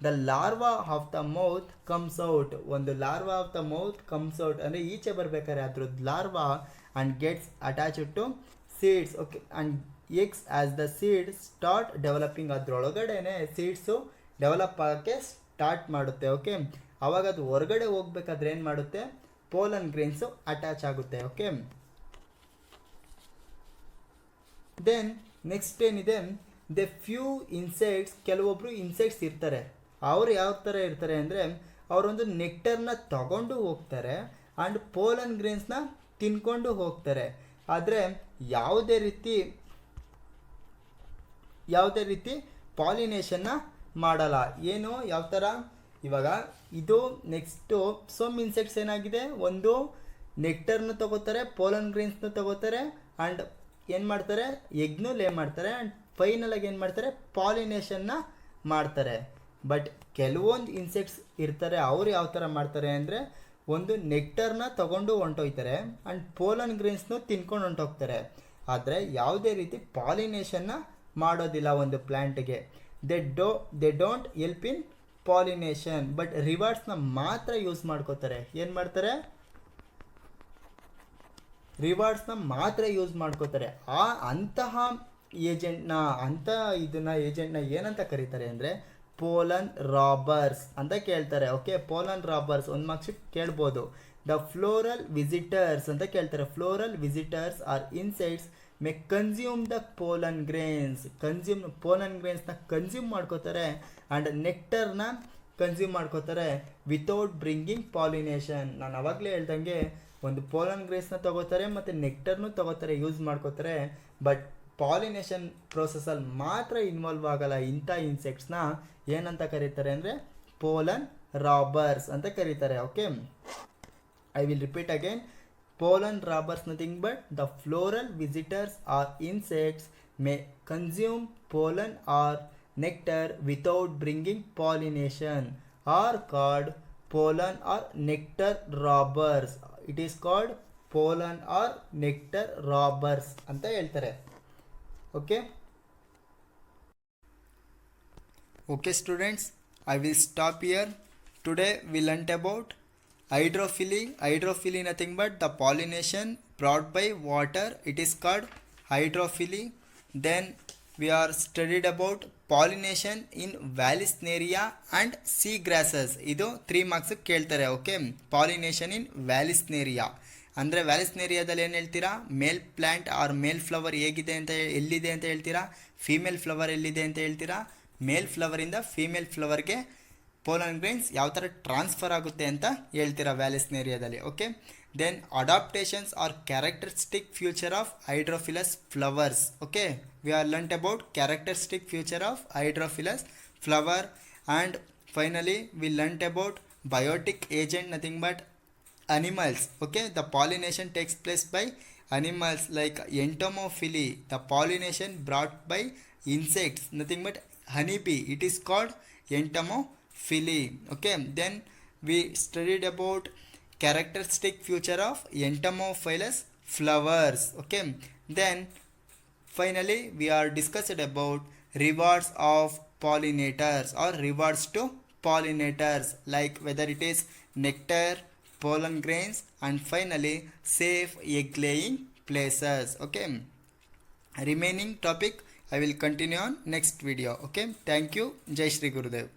the larva of the moth comes out. ಒಂದು larva of the moth comes out ಅಂದರೆ ಈಚೆ ಬರ್ಬೇಕಾದ್ರೆ ಅದ್ರದ್ದು larva and gets attached to seeds. Okay, and eggs as the seeds start developing. ಅದರೊಳಗಡೆನೆ ಸೀಡ್ಸು ಡೆವಲಪ್ ಆಗೋಕ್ಕೆ ಸ್ಟಾರ್ಟ್ ಮಾಡುತ್ತೆ. ಓಕೆ, ಆವಾಗ ಅದು ಹೊರಗಡೆ ಹೋಗ್ಬೇಕಾದ್ರೆ ಏನು ಮಾಡುತ್ತೆ, ಪೋಲನ್ ಗ್ರೇನ್ಸು ಅಟ್ಯಾಚ್ ಆಗುತ್ತೆ. ಓಕೆ, ದೆನ್ ನೆಕ್ಸ್ಟ್ ಏನಿದೆ, ದ ಫ್ಯೂ ಇನ್ಸೆಕ್ಟ್ಸ್. ಕೆಲವೊಬ್ಬರು ಇನ್ಸೆಕ್ಟ್ಸ್ ಇರ್ತಾರೆ, ಅವರು ಯಾವ ಥರ ಇರ್ತಾರೆ ಅಂದರೆ, ಅವರೊಂದು ನೆಕ್ಟರ್ನ ತಗೊಂಡು ಹೋಗ್ತಾರೆ ಆ್ಯಂಡ್ ಪೋಲನ್ ಗ್ರೇನ್ಸ್ನ ತಿನ್ಕೊಂಡು ಹೋಗ್ತಾರೆ. ಆದರೆ ಯಾವುದೇ ರೀತಿ ಪಾಲಿನೇಷನ್ನ ಮಾಡಲ್ಲ. ಏನು, ಯಾವ ಥರ, ಇವಾಗ ಇದು ನೆಕ್ಸ್ಟು ಸಮ್ ಇನ್ಸೆಕ್ಟ್ಸ್ ಏನಾಗಿದೆ, ಒಂದು ನೆಕ್ಟರ್ನ ತಗೋತಾರೆ, ಪೋಲನ್ ಗ್ರೇನ್ಸ್ನ ತಗೋತಾರೆ, ಆ್ಯಂಡ್ ಏನು ಮಾಡ್ತಾರೆ, ಎಗ್ನೂ ಲೇ ಮಾಡ್ತಾರೆ, ಆ್ಯಂಡ್ ಫೈನಲಾಗಿ ಏನು ಮಾಡ್ತಾರೆ, ಪಾಲಿನೇಷನ್ನ ಮಾಡ್ತಾರೆ. ಬಟ್ ಕೆಲವೊಂದು ಇನ್ಸೆಕ್ಟ್ಸ್ ಇರ್ತಾರೆ, ಅವ್ರು ಯಾವ ಥರ ಮಾಡ್ತಾರೆ ಅಂದರೆ, ಒಂದು ನೆಕ್ಟರ್ನ ತಗೊಂಡು ಹೊಂಟೋಗ್ತಾರೆ ಆ್ಯಂಡ್ ಪೋಲನ್ ಗ್ರೇನ್ಸ್ನು ತಿನ್ಕೊಂಡು ಹೊಂಟೋಗ್ತಾರೆ. ಆದರೆ ಯಾವುದೇ ರೀತಿ ಪಾಲಿನೇಷನ್ನ ಮಾಡೋದಿಲ್ಲ ಒಂದು ಪ್ಲ್ಯಾಂಟ್ಗೆ. They don't help in pollination, but ರಿವಾರ್ಡ್ಸ್ನ ಮಾತ್ರ ಯೂಸ್ ಮಾಡ್ಕೋತಾರೆ. ಏನು ಮಾಡ್ತಾರೆ, ರಿವಾರ್ಡ್ಸ್ನ ಮಾತ್ರ ಯೂಸ್ ಮಾಡ್ಕೋತಾರೆ. ಅಂತಹ ಏಜೆಂಟ್ನ ಏನಂತ ಕರೀತಾರೆ ಅಂದರೆ, ಪೋಲನ್ ರಾಬರ್ಸ್ ಅಂತ ಕೇಳ್ತಾರೆ. ಓಕೆ, ಪೋಲನ್ ರಾಬರ್ಸ್ ಒಂದು ಮಾರ್ಕ್ಸಿಗೆ ಕೇಳ್ಬೋದು. ದ ಫ್ಲೋರಲ್ ವಿಸಿಟರ್ಸ್ ಅಂತ ಕೇಳ್ತಾರೆ. Floral visitors are insects may consume the pollen grains. Pollen ಗ್ರೇನ್ಸ್ನ ಕನ್ಸ್ಯೂಮ್ ಮಾಡ್ಕೋತಾರೆ ಆ್ಯಂಡ್ ನೆಕ್ಟರ್ನ ಕನ್ಸ್ಯೂಮ್ ಮಾಡ್ಕೋತಾರೆ ವಿತೌಟ್ ಬ್ರಿಂಗಿಂಗ್ ಪಾಲಿನೇಷನ್. ನಾನು ಅವಾಗಲೇ ಹೇಳ್ದಂಗೆ, ಒಂದು ಪೋಲನ್ ಗ್ರೇನ್ಸ್ನ ತಗೋತಾರೆ ಮತ್ತು ನೆಕ್ಟರ್ನು ತಗೋತಾರೆ, ಯೂಸ್ ಮಾಡ್ಕೋತಾರೆ. ಬಟ್ ಪಾಲಿನೇಷನ್ ಪ್ರೋಸೆಸಲ್ಲಿ ಮಾತ್ರ ಇನ್ವಾಲ್ವ್ ಆಗಲ್ಲ. ಇಂಥ ಇನ್ಸೆಕ್ಟ್ಸ್ನ ಏನಂತ ಕರೀತಾರೆ ಅಂದರೆ, ಪೋಲನ್ ರಾಬರ್ಸ್ ಅಂತ ಕರೀತಾರೆ. Okay, I will repeat again. Pollen robbers nothing but the floral visitors or insects may consume pollen or nectar without bringing pollination are called pollen or nectar robbers. It is called pollen or nectar robbers ಅಂತ ಹೇಳ್ತಾರೆ. Okay students, I will stop here. Today we learnt about hydrophily. Hydrophily nothing but the pollination brought by water. It is called hydrophily. Then we are studied about pollination in Vallisneria and sea grasses. Idu 3 marks ಕೇಳ್ತಾರೆ. Okay, pollination in Vallisneria ಅಂದರೆ ವ್ಯಾಲಿಸ್ನೇರಿಯಾದಲ್ಲಿ ಏನು ಹೇಳ್ತೀರಾ, ಮೇಲ್ plant R ಮೇಲ್ flower ಹೇಗಿದೆ ಅಂತ ಎಲ್ಲಿದೆ ಅಂತ ಹೇಳ್ತೀರಾ, female flower ಎಲ್ಲಿದೆ ಅಂತ ಹೇಳ್ತೀರಾ, ಮೇಲ್ ಫ್ಲವರಿಂದ ಫೀಮೇಲ್ ಫ್ಲವರ್ಗೆ ಪೋಲನ್ ಗ್ರೈನ್ಸ್ ಯಾವ ಥರ ಟ್ರಾನ್ಸ್ಫರ್ ಆಗುತ್ತೆ ಅಂತ ಹೇಳ್ತೀರಾ ವ್ಯಾಲಿಸ್ನೇರಿಯಾದಲ್ಲಿ. Okay, then adaptations are characteristic future of hydrophilous flowers. Okay, we are learnt about characteristic future of hydrophilous flower. And finally we learnt about biotic agent, nothing but animals. Okay, the pollination takes place by animals like entomophily, the pollination brought by insects, nothing but honeybee, it is called entomophily. Okay, then we studied about characteristic feature of entomophilous flowers. Okay, then finally we are discussed about rewards of pollinators or rewards to pollinators, like whether it is nectar, pollen grains, and finally safe egg laying places. Okay, remaining topic I will continue on next video. Okay, thank you. Jai Shri Gurudev.